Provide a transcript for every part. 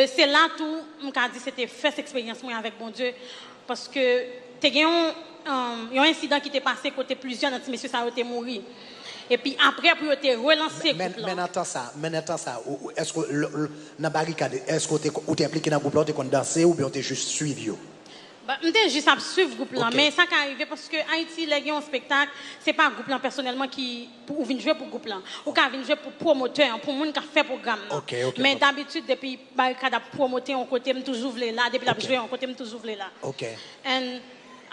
C'est là tout, je dit c'était first expérience moi avec bon Dieu parce que t'es eu un incident qui t'est passé côté plusieurs notre monsieur ça a été mort. Et puis après pour te relancer maintenant ça est-ce que dans barricade est-ce que tu es impliqué dans le groupe là tu es danser ou bien tu es juste suivi? Je suis juste à suivre le groupe là, mais ça qui arrive parce que Haïti, les un spectacle, c'est pas un groupe là personnellement qui pour venir jouer pour le groupe là, ou qui vient jouer pour promoteur, pour monde qui fait programme. Mais d'habitude depuis barricade à promoter un côté me toujours voulait là, depuis la jouer un côté me toujours voulait là. And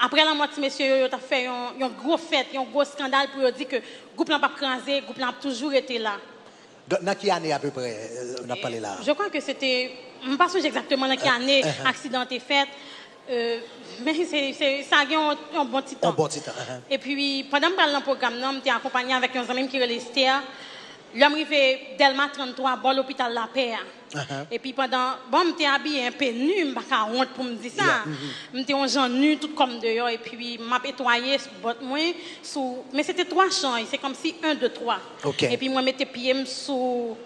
après la moitié monsieur a fait un gros fête, un gros scandale pour dire que le groupe là pas crasé, le groupe là a toujours été là. Dans quelle année à peu près on a parlé là? Je crois que c'était je ne sais pas exactement dans quelle année l'accident est fait. Mais ça a un bon petit temps. Et puis, pendant que je parle dans le programme, j'étais accompagné avec un ami qui est resté. L'homme arrivé Delma 33, bon l'hôpital La Paix. Et puis, pendant j'étais habillé un peu nu, je n'ai pas honte pour me dire ça. J'étais un genre nu, tout comme dehors. Et puis, je m'ai nettoyé, mais c'était 3 champs. C'est comme si 1, 2, 3. Et puis, moi, je mettais pied sous.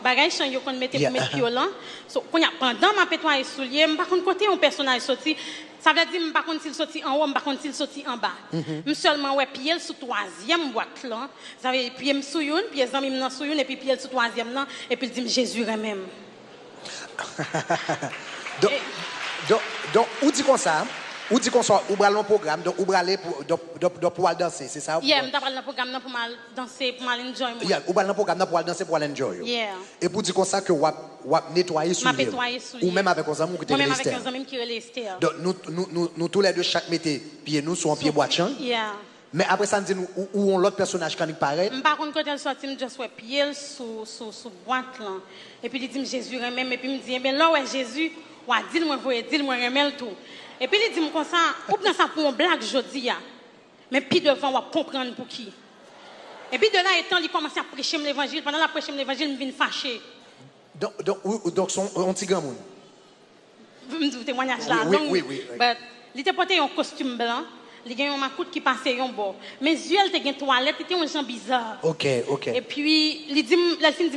Bagay chan yo kon mette pour mettre violent so pendant ma pétoyer soulier par contre côté un personnage sorti ça veut dire par contre s'il sorti en haut par contre s'il sorti en bas seulement ouais pied sous 3e boîte là ça veut pied sous une pied zami nan sous une et puis pied sous 3e là et puis il dit Jésus même donc ou dit comme ça ou dit qu'on soit ou bral un programme donc ou braler pour aller danser c'est ça? Yeah, m'ta bral un programme pour mal danser pour mal enjoy moi. Yeah, ou bral un programme pour aller danser pour aller enjoy. Yeah. Et pour dire comme ça que ou nettoyer soulier. Ou même avec un ami qui même avec un ami qui est resté. Donc nous tous les deux chaque mettez pied nous sur un pied boîtier. Yeah. Mais après ça nous dit ou on l'autre personnage quand il paraît. Par contre quand elle sorti me juste ouais pied sous boîte là. Et puis il dit Jésus même et puis me dit ben là ouais Jésus ou dis-moi remel tout. Et puis il dit comme ça, ou prend ça pour une blague jodi. Mais puis devant, on comprendre pour qui. Et puis de là étant, il commence à prêcher l'évangile. Pendant la prêcher l'évangile, il me vient fâcher. Donc son petit grand monde. Vous me dites témoignage là. Oui. Il était porté un costume blanc. Il y a un macoute qui passait un bord. Mes yeux, il était une toilette, il était un gens bizarre. OK. Et puis, il dit,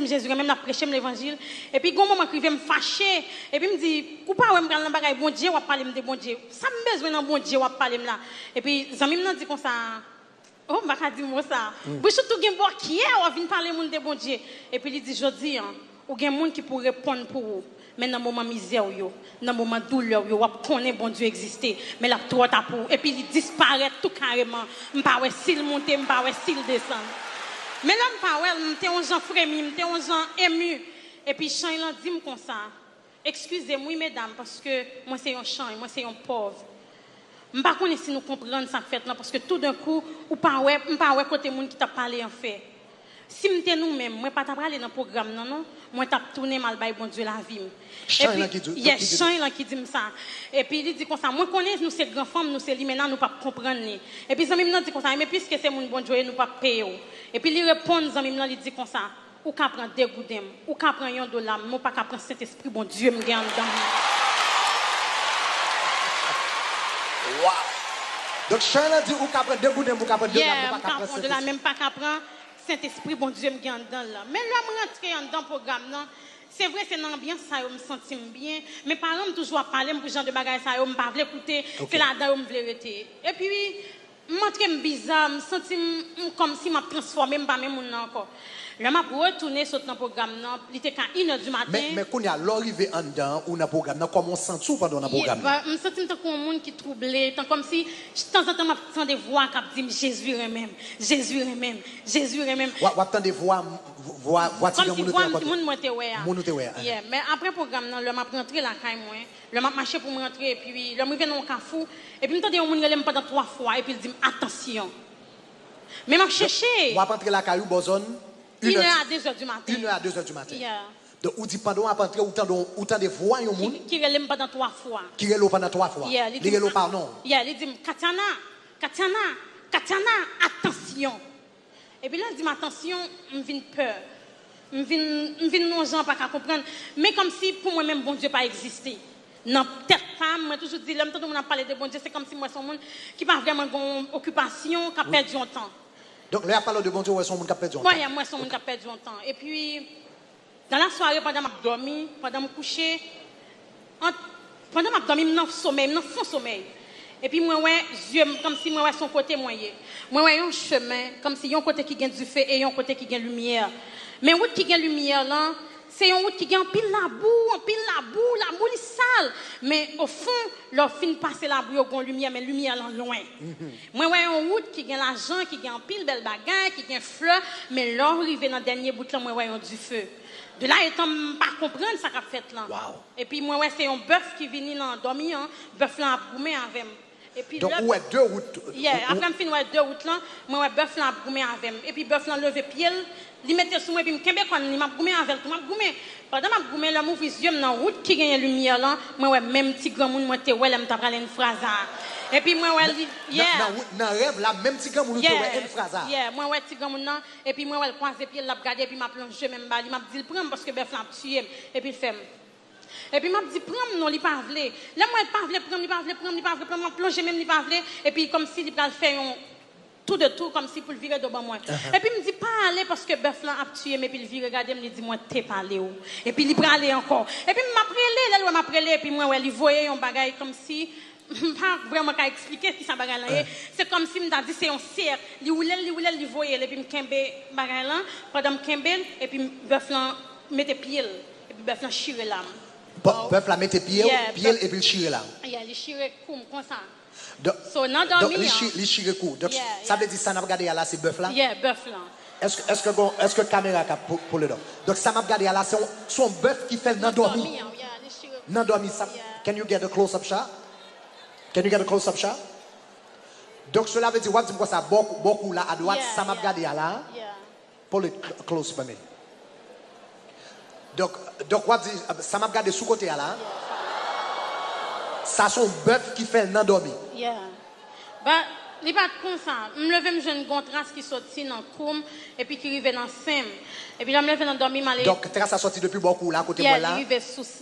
Jésus, même la prêcher l'évangile. Et puis, il y a un moment qui vient me fâcher. Et puis, il me dit, ou pas, je vais parler bon Dieu, ou parler de bon Dieu. Ça me besoin de bon Dieu, ou parler là. Et puis, les amis me dit comme ça, oh, je vais dire moi ça. Puis, surtout, il y a un bon qui est, ou vient parler de bon Dieu. Et puis, il dit, je dis, ou il y a un monde qui pourrait répondre pour vous. Mais dans le moment misère, dans le moment douleur, vous connaissez bon Dieu exister. Mais là, trop tard pour. Et puis, il disparaît tout carrément. Je ne sais pas s'il monte, je ne sais pas s'il descend. Mais là, je ne sais pas, je suis un gens frémi, je suis un gens ému. Et puis, Chan, il dit comme ça. Excusez-moi, mesdames, parce que moi, c'est un chant, moi, c'est un pauvre. Je ne sais pas si nous comprenons ça fait là, parce que tout d'un coup, je ne sais pas côté monde qui t'a parlé en fait. Si je nous-mêmes, je ne pas aller dans le programme, non, moi, je tourné mal by bon Dieu la vie. Il y a Chan qui dit ça. Et puis, il dit comme ça, moi, je connais, nous, c'est grand femme, nous, c'est lui, maintenant, nous ne pas comprendre. Et puis, il dit comme ça, mais puisque c'est mon bon Dieu, nous ne pas payer. Et puis, il répond, il dit comme ça, ou qu'à prendre des goûts d'âme, ou qu'à prendre un dollar, moi, pas qu'à prendre cet esprit, bon Dieu, me gagne dedans. Wow! Donc, Chan a dit, ou qu'à prendre des goûts d'âme, ou qu'à prendre de la même pas qu'à prendre. Saint-Esprit, bon Dieu, me gagne dedans là. Mais là, je rentre dans le programme, non. C'est vrai, c'est une ambiance, ça, je me sens bien. Mes parents me toujours parlé pour genre de bagages, ça, je ne pas écouter. C'est là-dedans, je me voulais rester. Et puis, je me bizarre, je me sens comme si je me transformé, je ne pas même encore. Là, je retourner sur le programme, il était à 1h du matin. Mais quand il y a l'arrivée en dedans, ou dans le programme, comment on sent tout pendant le programme? Je me sens comme un monde qui est troublé, comme si, de temps en temps, je entends des voix qui disent Jésus même, Jésus même, Jésus même. Ou entend des voix, comme si voix, tout le monde monte. Mais après le programme, je suis rentré là, je suis marché pour me rentrer, et puis je suis venu dans un cafou, et puis je entends des gens qui pendant 3 fois, et puis ils disent attention. Mais je cherché. Vous rentrez là, Caillou, Bozone? 1h à 2h du matin. 1h à 2h du matin. Yeah. Donc, vous dites pendant à rentrer, autant de voix, qui relève pendant 3 fois. Qui relève pendant 3 fois. Yeah, il relève pardon. Il dit Katiana, attention. Et puis là, il dit attention, je viens peur. Je viens non gens pas comprendre. Mais comme si pour moi-même, bon Dieu pas existé. Non, tête femme, moi toujours dit, l'homme tout le monde a parlé de bon Dieu, c'est comme si moi, son monde qui n'a pas vraiment une occupation, qui a perdu un temps. Donc, là, il parle de bon Dieu, son monde qui a perdu un temps. Oui, moi, son monde qui a perdu un temps. Et puis, Dans la soirée, pendant que je dormi, pendant que je couché, pendant que je dormi, je suis sommeil, je suis sommeil. Et puis, moi, yeux comme si moi, son côté moyen. Moi, un chemin, comme si y a un côté qui gagne du feu et un côté qui gagne lumière. Mais route qui gagne lumière, là, c'est une route qui gagne pile la boue est sale. Mais au fond, leur fin passer la boue, il y a lumière, mais lumière là loin. Moi, une route qui gagne l'argent, qui gagne pile belle bagaille, qui gagne fleur, mais leur arrivé dans le dernier bout là, moi, du feu. De là, étant pas comprendre ça qu'a fait là. Wow. Et puis, moi, c'est un bœuf qui vient dans dormir, bœuf là a boumé avec moi. Et puis, donc, où est deux routes? Après, je finis deux routes là, moi, bœuf là a boumé avec moi. Et puis, bœuf là levé pied, il mettait sur moi, et puis, il m'a boumé avec moi. Pendant que je boumé, là, je suis dans la route qui gagne la lumière là, moi, même petit grand monde, moi, je suis parlé une phrase. Et puis, moi, dans le rêve, là, même petit grand monde, une phrase. Moi, petit grand monde, et puis, moi, je croise pied, là, regarder, et puis, m'a plongé même bas, il m'a dit, prends parce que bœuf là a tué, et puis, il fait. Et puis, m'a dit, prends, non, il pas voulu. Là, moi, il pas voulu prendre, il pas voulu prendre, m'a plongé même, il pas voulu. Et puis, comme s'il va faire tout de tout, comme si pour le virer devant moi. Et puis, il me dit, pas aller parce que bœuf là a tué, mais puis il vire, regardez, il me dit, moi, t'es pas allé où. Et puis, il va aller encore. Et puis, il m'a prélé, là, il m'a prélé, et puis, moi, il voyait un bagage comme si, pas vraiment qu'à expliquer ce qui ça bagage là. C'est comme si, il m'a dit, c'est un cercle. Il voyait, et puis, il me kembe bagage là, pendant que kembe, et puis, bœuf là, mettait pied, et puis, bœuf là, chire là. Bœuf la mette pied et puis il chire là. Il chire comme ça. Donc, il chire coup. Donc, ça veut dire ça n'a pas regardé là, c'est bœuf là? Bœuf là. Est-ce que caméra pour le dos? Donc, ça m'a regardé là, c'est son bœuf qui fait n'endormi. N'endormi. Can you get a close-up shot? Donc, cela veut dire, quoi ça, beaucoup là à droite, ça m'a regardé là. Pull it close for me. Donc, ça m'a regardé sous côté là. Ça, son bœuf qui fait n'endormi. Bah, il pas comme ça. Je me lève, j'ai une trace qui sortit dans le coum et puis qui arrive dans le sem. Et puis, je me lève dans le dormi. Donc, trace a sorti depuis beaucoup là, côté moi là. Il arrive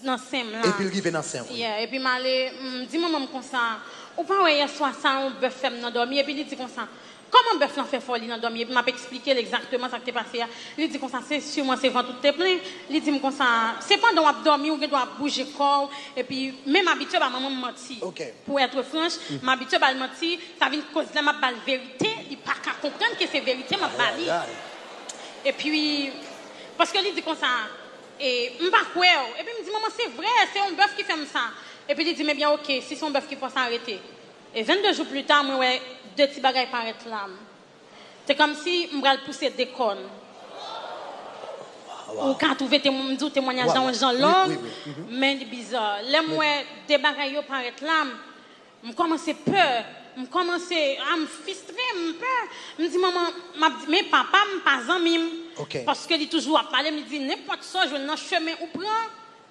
dans le sem là. Et puis, il arrive dans le sem. Et puis, je dis maman comme ça. Ou pas, ouais, hier soir, ça, un bœuf fait dans le dormi. Et puis, il dit comme ça. Comment bœuf fait folie dans le dormi? Et puis, il m'a expliqué exactement ce qui est passé. Il dit comme ça, c'est sûr, moi, c'est vent tout est plein. Il dit comme ça, c'est pas dans le dormi ou qu'il doit bouger le corps. Et puis, même habitué, maman mentir. Pour être franche, m'habitué à mentir, ça vient cause de ma vérité. Il n'a pas qu'à comprendre que c'est vérité, ma bali. Et puis, parce que il dit comme ça, et je ne sais pas quoi. Et puis, il me dit, maman, c'est vrai, c'est un bœuf qui fait ça. Et puis, il dit, mais bien, ok, si c'est un bœuf qui peut s'arrêter. Et 22 jours plus tard, moi, deux petits bagages paraissent là. C'est comme si je me poussais des cornes. Ou quand tu veux témoignage dans un genre long, mais bizarre. Là, moi, des bagages paraissent là. Je commence à peur. Je commence à me frustrer, je peur. Je me dis, maman, mais papa, je ne pas en parce qu'il est toujours à parler. Il me dit, n'importe quoi, je vais dans le chemin ou prends.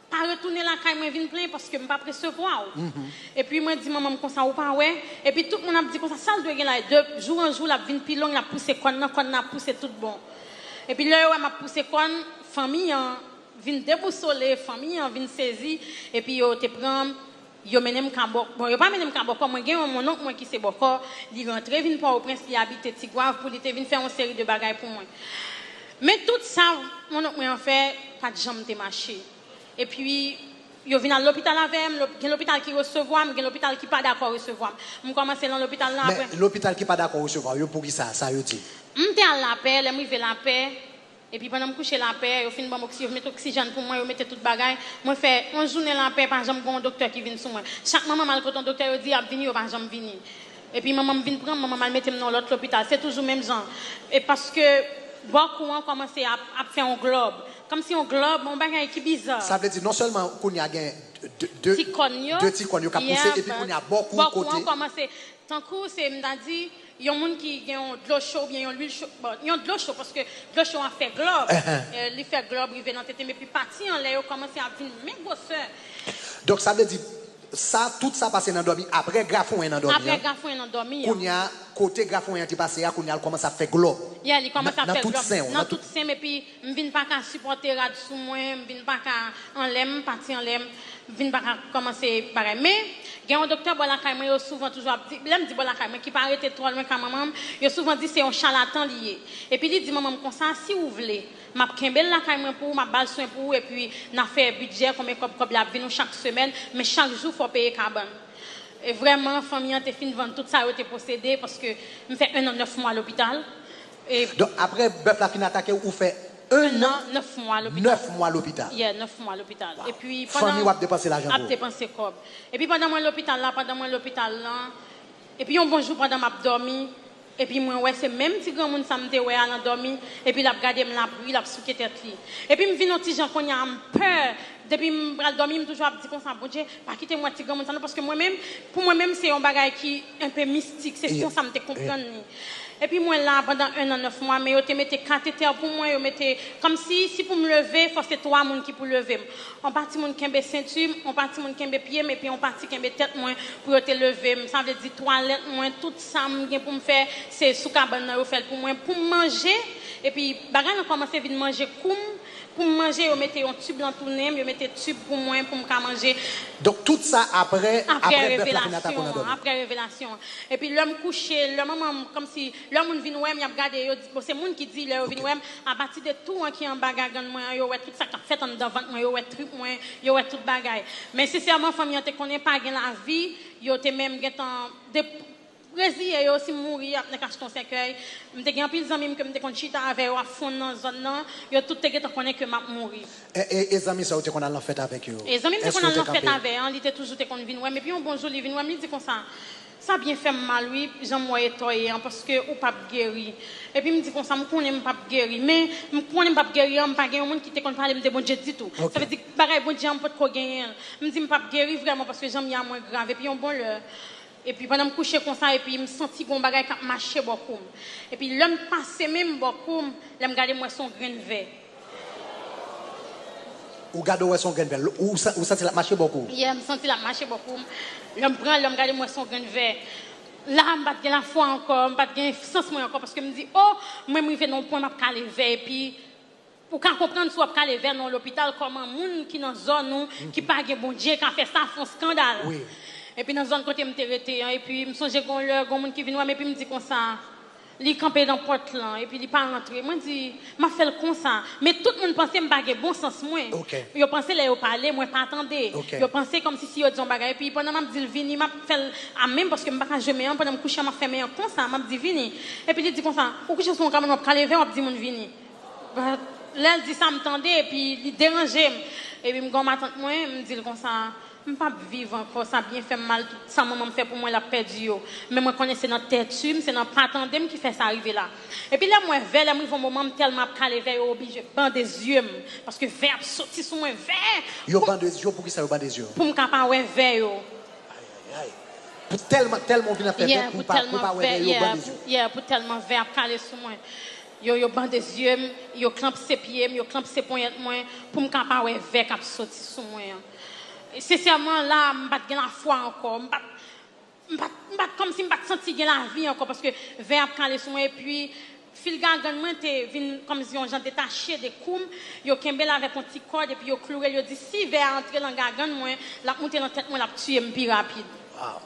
Pas retourner là quand je viens plein parce que je ne peux pas recevoir. Et puis moi je dis maman comme ça ou pas ouais. Et puis tout le monde a dit comme ça doit gagner là de jour en jour la vie plus longue la pousser quand a poussé tout bon. Et puis là m'a poussé quand famille vient déboussoler, famille vient saisir et puis yo te prend yo menem Kaboko. Bon yo pas menem Kaboko, moi gagne mon oncle moi qui c'est Boko, il rentre vinn pour au prince il habite Tigouave pour il te vinn faire une série de bagages pour moi. Mais tout ça mon oncle en fait pas de jambe te marcher. Et puis, je viens à l'hôpital avec moi, il y a l'hôpital qui recevoir, il y a l'hôpital qui n'est pas d'accord recevoir. Je commence dans l'hôpital là après. Mais l'hôpital qui n'est pas d'accord recevoir, pour qui ça veut dire? Je suis à la paix, je suis à la paix. Et puis pendant que je couche la paix, je finis de mettre l'oxygène pour moi, je mets tout le bagage. Moi, je fais une journée la paix, par exemple, un docteur qui vient sur moi. Chaque moment, quand un docteur dit, il vient, par exemple, venir. Et puis maman vient prendre, maman me met dans l'autre hôpital. C'est toujours le même genre. Et parce que beaucoup ont commencé à faire un globe. Comme si on globe, on bagage qui bizarre. Ça veut dire non seulement qu'on y a deux petits cognos qui ont poussé et puis qu'on y a beaucoup de côté. Beaucoup ont commencé. Tant que c'est, m'a dit, il y a des gens qui ont de l'eau chaude, bien, ils ont l'huile chaude. Bon, ils ont de l'eau chaude parce que de l'eau chaude a fait globe. Il fait globe, il vient dans tête, mais puis parti en l'air, ils ont commencé à venir même grosseur. Donc ça veut dire, ça, tout ça passe dans le dormi, après Grafon est dans le dormi. Après Grafon est dans le dormi. Qu'on y a côté grafon y a passé à qu'on a commencé à faire globe. Yeah, il commence à faire tout globe. Dans tout sein et puis me viens pas qu'à supporter rad sous moi, me viens pas qu'à en l'aime, partir en l'aime, me viens pas qu'à commencer pareil. Mais il y a un docteur bon la caille moi souvent toujours dit, l'aime dit bon la caille qui pas arrêter trop loin quand maman, il souvent dit c'est un charlatan lié. Et puis il dit maman comme ça si vous voulez, m'a kembel la caille pour m'a balle soin pour et puis n'a fait budget comme la vient chaque semaine, mais chaque jour faut payer carbone. Et vraiment, famille a fini de vendre tout ça, a été possédé parce que je fais 1 an 9 mois à l'hôpital. Donc après, bœuf la fin attaqué, vous fait 1 an 9 mois à l'hôpital. 9 mois à l'hôpital. Yeah, 9 mois à l'hôpital. Wow. Et puis pendant famille a dépensé l'argent. A dépensé quoi. Et puis pendant moi l'hôpital là, et puis un bon jour pendant m'a dormi. Et puis moi ouais c'est même si grand monde ça me dit ouais à dormi et puis il a regardé me la bruit, il a souqué tête li. Et puis me vinn un petit gens qu'on a peur depuis me dormi me toujours dit comme ça bon Dieu pas quitter moi petit grand monde parce que moi-même pour moi-même c'est un bagage qui un peu mystique, c'est ce qu'on ça me te comprendre. Et puis moi là pendant 1 an 9 mois mais yo te mettais cathéter pour moi yo mettais comme si pour me lever faut c'est 3 monde qui pour lever. On parti monde kembe ceinture, on parti monde kembe pied mais puis on parti kembe tête moi pour te lever. Ça veut dire toilette moi tout ça me pour me faire c'est sous cabane yo fait pour moi pour manger et puis bagage on commence à venir manger comme pour manger yo mettais un tube dans tourner yo mettais tube pour moi pour me manger. Donc tout ça après révélation. Et puis l'homme couché, le maman comme si l'homme vient ouais, il a regardé, c'est monde qui dit là vient ouais à partir de tout qui en bagarre dans moi, yo ouais tout ça qui fait en devant moi, yo ouais truc moi, yo ouais tout bagaille. Mais sincèrement famille te connaît pas gain la vie, yo te même gain de Brésil yo aussi mourir dans cache ton cercueil. M'te gain pile amis que m'te kon chita avec à fond dans zone là, yo tout te gain connaît que m'a mourir. Et amis ça te qu'on a fait avec eux. Et amis te qu'on a fait avec, il était toujours te kon vinn ouais, mais puis un bonjour il vinn ouais, il dit comme ça. Ça bien fait mal oui, j'en moyen toyer parce que ou pas guéri. Et puis me dit comme ça, me connais pas guéri, mais me connais pas guéri, me pas gagne monde qui te kon parler me de bon Dieu dit tout. Ça veut dire bagaille bon Dieu on peut ko gagner. Me dit me pas guéri vraiment parce que j'en y a moins grave et puis un bon l'heure. Et puis pendant me coucher comme ça et puis me senti gon bagaille qui marcher beaucoup. Et puis l'homme passé même beaucoup, l'homme garder moi son grain de verre. Ou garder ouais son grain de verre, ou senti la marcher beaucoup. Yeah, me senti la marcher beaucoup. L'homme prend l'homme garder moi son grain de verre. Là me pas la foi encore, me pas gain sens moi encore parce que me dit oh, moi me rive non point m'a caler verre et puis pour qu'on comprenne soit caler verre dans l'hôpital comment monde qui dans zone nous qui pas gain bon Dieu qui a fait ça font scandale. Oui. Et puis dans zone côté me t'arrêté et puis me songe gon leur gon monde qui vient mais puis me dit comme ça li camper dans porte là et puis il pas rentrer moi dit m'a fait comme ça mais tout le monde pensait me baguer bon sens moi yo pensait là yo parler moi pas attendre yo pensait comme si yo dit on bagarre et puis pendant m'a dit vini m'a fait à même parce que me pas jamais pendant me coucher m'a fait comme ça m'a dit vini et puis il dit comme ça ou coucher son caméra m'a lever m'a dit mon vini là il dit ça me tendait et puis il dérangeait et puis me gon ma tante moi me dit comme ça je ne peux pas vivre encore, ça a bien fait mal, tout ça maman me fait pour moi la perdu. Mais moi connais c'est notre tête, c'est notre patendem qui fait ça arriver là. Et puis là moi vers là moi un moment tellement calé vers obligé band des yeux parce que vers sorti sur moi vers. Yo band des yeux pour qui ça yo band des yeux. Pour me capable ouais vers yo. Aïe. Pour tellement vient faire pour pas ouais yo band des yeux. Yeah, pour tellement vers calé sur moi. Yo band des yeux, yo clampe ses pieds, yo clampe ses poignets moi pour me capable ouais vers cap sorti sur moi. Sincèrement là me pas la foi encore me pas comme si me pas senti la vie encore parce que vers calé sur moi et puis fil gagan moi t'es vinn comme si on gens détaché des coum yo kembel avec un petit corde et puis yo cloué yo dit si vers entrer dans gagan moi la monter dans tête moi la tuer me plus rapide. Wow.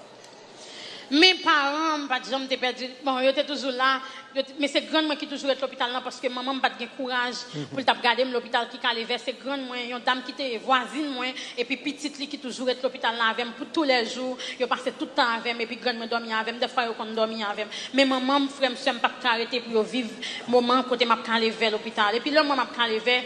Mes parents pas jamais te perdu bon yo étaient toujours là mais c'est grand moi qui toujours être l'hôpital là parce que maman pas de courage pour t'a regarder l'hôpital qui calé vers c'est grand moi une dame qui était voisine moi et puis petite li qui toujours être l'hôpital là avec pour tous les jours yo passé tout le temps avec et puis grand moi dormir avec des fois yo kon dormir avec mais maman frère monsieur pas arrêter pour vivre moment côté m'a calé vers l'hôpital et puis là moi m'a calé vers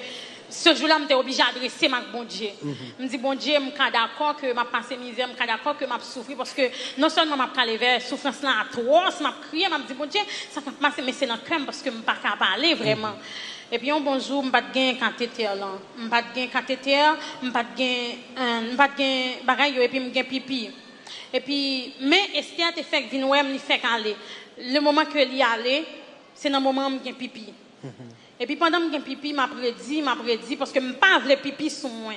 ce jour-là, j'étais obligé d'adresser ma bon Dieu. Je me dis, bon Dieu, je suis d'accord que je passe misère, je suis d'accord que je souffre parce que non seulement je suis vers souffrance là atroce, je crié, je me dis, bon Dieu, ça fait passer, mais c'est dans le cœur parce que je ne peux pas parler vraiment. Et puis un bon jour, je n'ai pas de cathéter là. Je n'ai pas de cathéter, je n'ai pas de bagaille et puis je n'ai pipi. Et puis, mais Esther te fait venir, je me fait aller. Le moment que l'y aller, c'est dans le moment où je pipi. Et puis pendant que je pipi, m'a prédit parce que je ne pas pipi sur moi.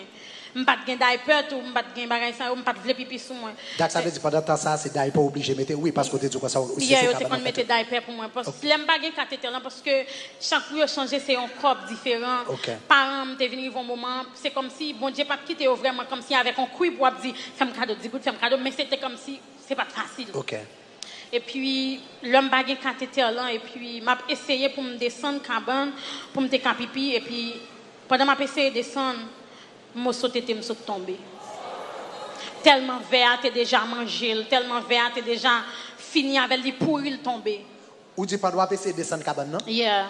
m'pas de diaper tout m'pas de bagay ça m'pas de pipi sur moi. Donc ça veut dire pendant temps ça c'est diaper obligé mettre oui parce que tu dis quoi ça aussi yeah, c'est quand mettre diaper pour moi parce que l'aime pas gain cathéter là parce que chaque fois changer c'est un corps différent. Parents me venir un moment c'est comme si bon Dieu pas quitter vraiment comme si avec un couille pour dire fais-moi cadeau mais c'était comme si c'est pas facile. OK. Et puis, l'homme bagay cathéter là, et puis, m'a essayé pour me descendre cabane, pour me faire pipi, et puis, pendant m'a essayé de descendre, me sauter, me saute tomber. Tellement vert, t'es déjà mangé, tellement vert, t'es déjà fini avec les pourris tomber. Ou dit pas doit essayer de descendre cabane non? Yeah.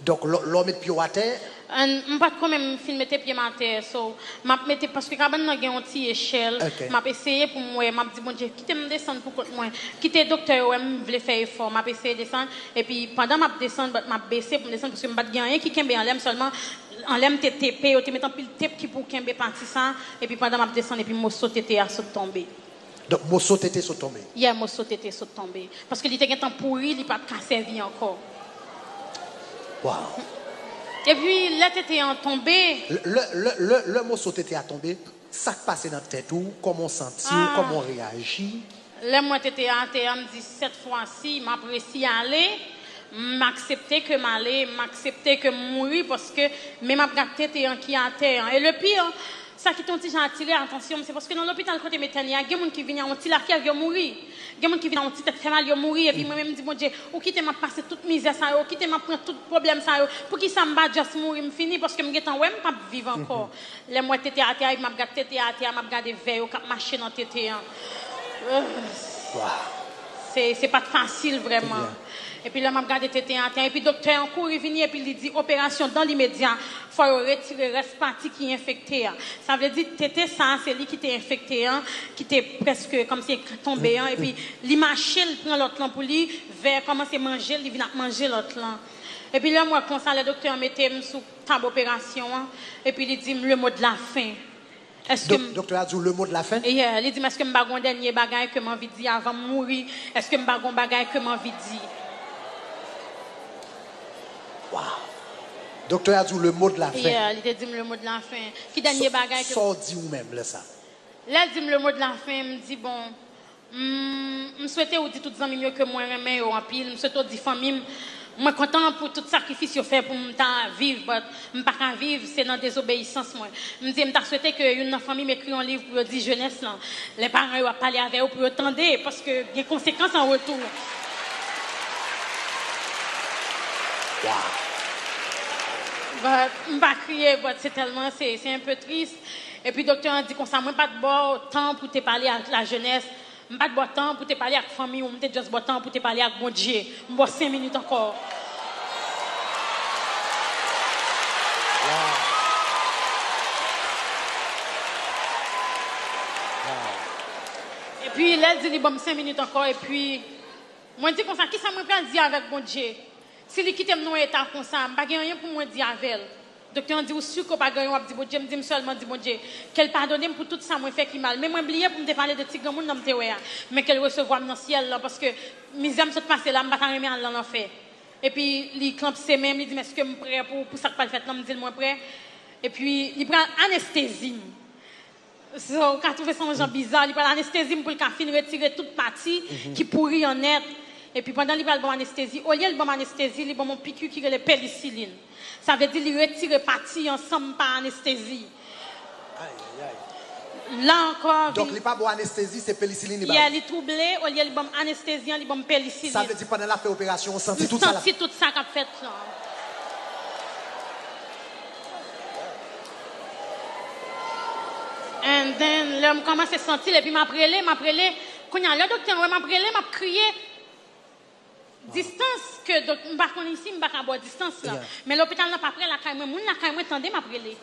Donc l'homme est pied à terre. Je pas quand même filmer tes pieds à terre so m'a mettre parce que cabane n'a une petite échelle m'a essayé pour moi m'a dit bon Dieu quitter me descendre pour moi quitter docteur ouais me voulait faire effort m'a essayé descendre et puis pendant m'a descendre m'a baisser pour descendre parce que m'a pas rien qui kembe en l'aime seulement en l'aime TP ou te mettant pile tape qui pour kembe parti ça et puis pendant m'a descendre et puis mo sauter à saut tomber. Donc mo sauter saut tomber. Yeah mo sauter saut tomber parce que il était un temps pourri il pas servi encore. Wow. Et puis, là, tu étais tombé. Le mot sauté à tomber, ça passait dans la tête ou comment sentir, comment réagir. Là, moi, tu étais à terre, me dit cette fois-ci, m'apprécie aller, m'accepter que m'aller, m'accepter que mourir parce que même après t'es en qui à terre. Et le pire, ça qui t'ont dit j'ai attiré attention, c'est parce que dans l'hôpital côté métallique, il y a des gens qui viennent en petit la qui vient mourir. Il y a des gens qui viennent en petit tête fait mal, ils mourir et puis moi-même dis bon Dieu, ou qui m'a passé toute misère ça, ou qui m'a prendre tout problème ça, pour qui ça m'a juste mourir me fini parce que me getan ouais pas vivre encore. Les moi t'étais à terre, m'a regardé t'étais à terre, m'a regardé vers au cap marcher dans t'étais. C'est pas facile vraiment. Et puis là, m'a regardé t'étais à terre et puis docteur en cours il vient et puis il dit opération dans l'immédiat, faut retirer reste partie qui est infecté. Ça veut dire t'étais ça, c'est lui qui t'est infecté qui t'est presque comme si tombé et puis il marche, il prend l'autre là pour lui vers commencer manger, il vient manger l'autre là. Et puis là moi comme ça le docteur mettait sous table opération et puis il dit le mot de la fin. Est-ce que docteur a dit le mot de la fin? Et il dit est-ce que m'ba gon dernier bagage que m'envie dire avant de mourir? Est-ce que m'ba gon bagage que m'envie dire? Wow. Docteur a dit le mot de la fin. Il a dit le mot de la fin. Qui dernier bagage que ça dit ou même là ça. Là il dit le mot de la fin, me dit bon, me souhaiter ou dit toutes amis mieux que moi remè en pile, me souhaiter dit famille moi content pour tout sacrifice yo fait pour me vivre, mais pas qu'à vivre, c'est dans désobéissance moi. Me dit me t'a souhaité que une famille m'écrit un livre pour dire jeunesse là. Les parents yo parler avec eux pour attendre parce que il y a des conséquences en retour. Wow. M'pas crier, c'est tellement c'est un peu triste. Et puis docteur a dit qu'on ça moi pas de bon temps pour te parler avec la jeunesse. M'pas de bon temps pour te parler avec famille ou m'te juste bon temps pour te parler avec bon Dieu. M'bois 5 minutes encore. Et puis là il dit bon 5 minutes encore et puis moi dis comme ça qui ça me peut dire avec bon Dieu. Si il quitte mon état comme ça, pas rien pour moi dire avec elle. Docteur dit sûr que pas rien on dit bon Dieu, me dit seulement dit bon Dieu, qu'elle pardonne pour tout ça moi fait qui mal. Mais moi oublié pour me parler de petit grand monde dans me mais qu'elle recevoir dans ciel là parce que mes âmes sont passées là, me pas remettre en l'enfer. Et puis il clampe ses mains, il dit mais est-ce que me prêt pour ça que pas fait non, me dit moi prêt. Et puis il prend anesthésie. So, quand trouvé son genre bizarre, il prend anesthésie pour le café retirer toute partie qui pourrit en net. Et puis pendant qu'il va le bon anesthésie, au lieu de bon anesthésie, il va mon piqûre qui est la pénicilline. Ça veut dire qu'il retire partie ensemble par anesthésie. Là encore. Donc il n'est pas bon anesthésie, c'est pénicilline. Il est troublé, au lieu de bon anesthésie, il va bon pénicilline. Ça veut dire pendant la fait opération, on sentit tout ça. On sentit tout ça qu'a fait là. And then, là, je commence à sentir, et puis m'a prélé. Quand le docteur m'a prélé, m'a crié. Distance que donc m'pa connait ici m'pa ka boire distance là mais l'hôpital n'a pas près la caille moi moun la caille moi tande m'a prélé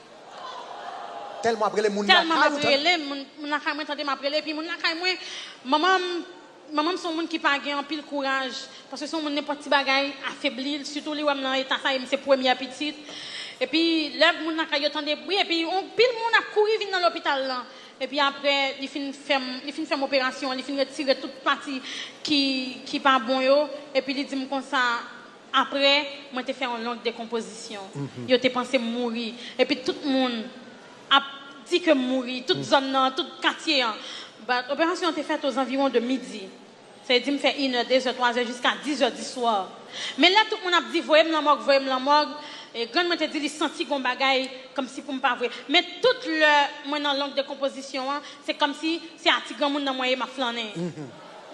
tellement prélé moun la caille tellement m'a prélé moun la caille moi tande m'a prélé puis moun la caille moi maman son moun qui pas gain en pile courage parce que son moun n'importe petit bagay affaibli surtout les wam dans état ça c'est première petite et puis là moun la caille tande bruit et puis on pile moun a couru vinn dans l'hôpital là. Et puis après, il finit faire opération, il finit retirer toute partie qui pas bon yo. Et puis il dit comme ça. Après, moi t'ai fait une longue décomposition. Yo t'ai pensé mourir. Et puis tout le monde a dit que mourir, toute zone, tout quartier. L'opération a été faite aux environs de midi. C'est-à-dire, me fait 1h, 2h, 3h jusqu'à 10h du soir. Mais là, tout le monde a dit, voyez-moi la morgue, voyez-moi la morgue. Et quand je dit, il senti qu'on bagaille comme si pour me pas vrai. Mais toute moi dans langue de composition, c'est comme si c'est un petit grand monde dans moi m'a flâné.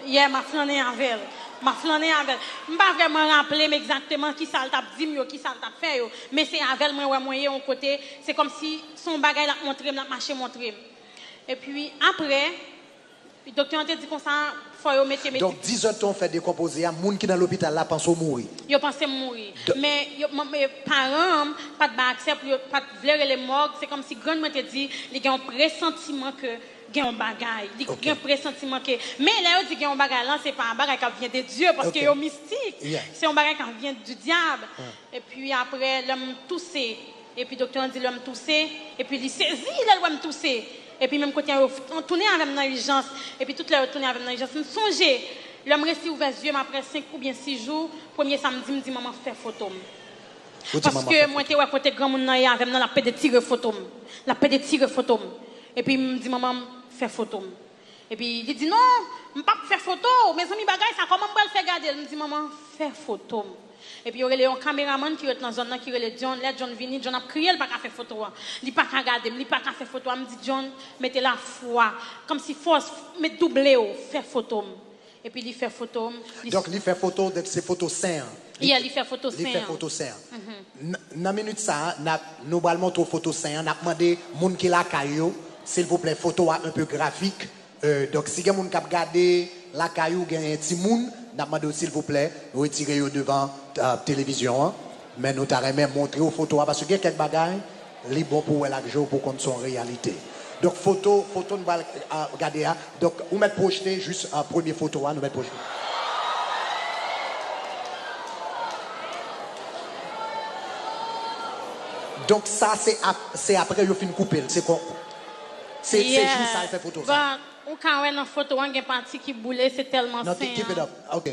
Hier, m'a flâné avec elle. M'a flâné avec elle. Je ne peux pas vraiment rappeler exactement qui ça t'a dit, qui ça t'a fait. Mais c'est avec moi, moi, en côté. C'est comme si son bagaille l'a montré, l'a marché, montré. Et puis après, le docteur a dit comme ça, il faut mettre. Donc 10 heures on fait décomposer, à moun qui dans l'hôpital là pense au mourir. Yo pensé mourir. Mais mes parents pas de accès pour pas vouloir les morgues, c'est comme si grand moi te dit, il y a un pressentiment que il y a un bagaille, il y a un pressentiment que mais là on dit qu'il y a un bagaille là, c'est pas un bagaille qui vient de Dieu parce que c'est mystique. C'est un bagaille qui vient du diable. Et puis après l'homme toussé et puis docteur dit l'homme toussé et puis il saisit l'homme toussé. Et puis même quand on tournait avec l'urgence, et puis toute l'heure tourner avec l'urgence, me songer, l'homme resté ouvert les yeux, après 5 ou bien 6 jours, premier samedi, me dit maman fait photo. Parce que moi j'étais côté grand monde avec la paix de tirer photo. La paix de tirer photo. Et puis il me dit maman fait photo. Et puis il dit non, je ne peux pas faire photo, mes amis bagaille ça comment je faire garder. Il me dit maman fait photo. Et puis il y a un caméraman qui est dans la zone qui est John, là John vini, John a crié, il n'a pas fait photo. Il n'a pas regardé, il n'a pas fait photo. Il me dit John, mettez la foi, comme si force, mettez doublé, fait photo. Et puis il fait photo. Donc il fait photo de ces photos sains. Il fait photo sain. Il fait photo sain. Dans la minute ça, nous allons montrer photo sain. On a demandé moun qui la caillou, s'il vous plaît, photo un peu graphique. Donc si quelqu'un qui a regardé la caillou, il y a un petit moun. Nous demandons s'il vous plaît, retirez devant la télévision, hein? Mais nous t'avons même montré aux photos parce qu'il y a quelques bagages, les bons pour la jour pour qu'on soit en réalité. Donc photo nous va regarder. Donc on met projeté juste une première photo, nous mettre projeté. Donc ça c'est après il fin couper, c'est quoi? C'est juste ça il fait photo ça. Ou quand on a une photo, on a une partie qui boule, c'est tellement sain. Keep it up. OK.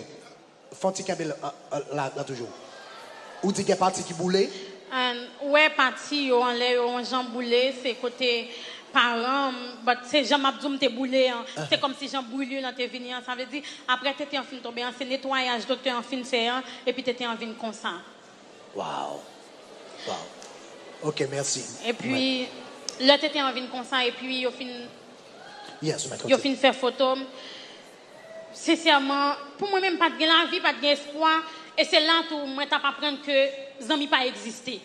Fonti Campbell là toujours. Ou dit qu'il y a partie qui boule? Ouais, partie on l'air on Jean boulé, c'est côté parents, c'est Jean Mabdoum te boulé, c'est comme si Jean boulé là t'es venu, ça veut dire après tu étais en fin tomber, c'est nettoyage docteur en fin c'est et puis tu étais en fin comme ça. Wow. OK, merci. Et puis là tu étais en fin comme ça et puis au fin yes, yo fin faire photo. Sincèrement, pour moi même pas de la vie, pas de espoir et c'est là où moi t'as pas apprendre que zami pas exister.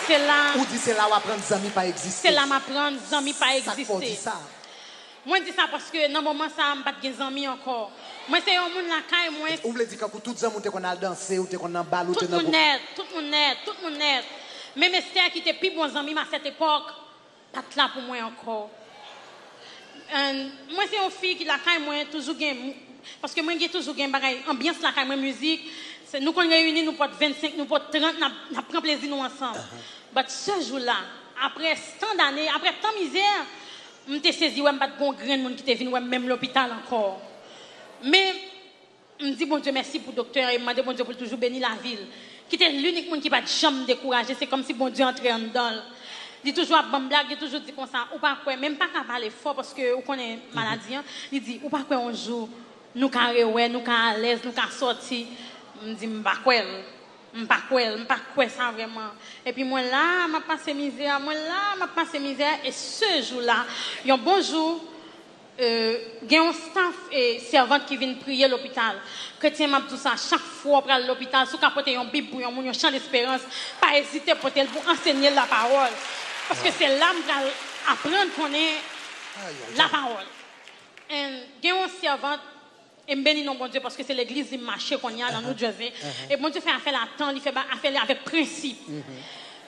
C'est là. Ou dit c'est là où apprendre zami pas exister. C'est là m'apprendre zami pas exister. Ça dit ça. Moi dis ça parce que dans moment ça me pas de zami encore. Moi c'est un monde la caille moi. Ou veut dire que pour tout zami qu'on a dansé ou qu'on a bal ou tout le monde net. Même Esther qui était plus bon zami à cette époque, pas là pour moi encore. Moi c'est une fille qui la caille moi toujours gain parce que moi j'ai toujours gain bagaille ambiance la caille moi musique. Nous qu'on réunis nous porte 25, nous porte 30, n'a prend plaisir nous ensemble. Mais ce jour-là, après tant d'années, après tant de misère, je me saisi ouais pas de bon grain monde qui était venu même l'hôpital encore. Mais je me dis bon Dieu merci pour docteur et me demande bon Dieu pour toujours bénir la ville. Qui était l'unique monde qui pas jamais découragé, c'est comme si bon Dieu entrait en dedans. Il dit toujours à bonne blague, il toujours dit comme ça, ou pas quoi, même pas qu'à parler fort parce que on connaît maladie, il dit ou pas quoi un jour nous carré ouais, nous à l'aise, nous à sortir. Je dis m'pas quoi ça vraiment. Et puis moi là, m'a passé misère, et ce jour-là, un bon jour il y a un staff et servante qui vient prier à l'hôpital. Chrétien m'a dit ça chaque fois pour l'hôpital, si vous apportez un bible pour un chant d'espérance, pas hésiter pour enseigner la parole. Parce que c'est là que apprendre qu'on est la parole. Et il y a une servante et me bénis non bon Dieu parce que c'est l'église du marché qu'on y a dans New Jersey. Et bon Dieu fait affaire à temps, il fait affaire avec principe.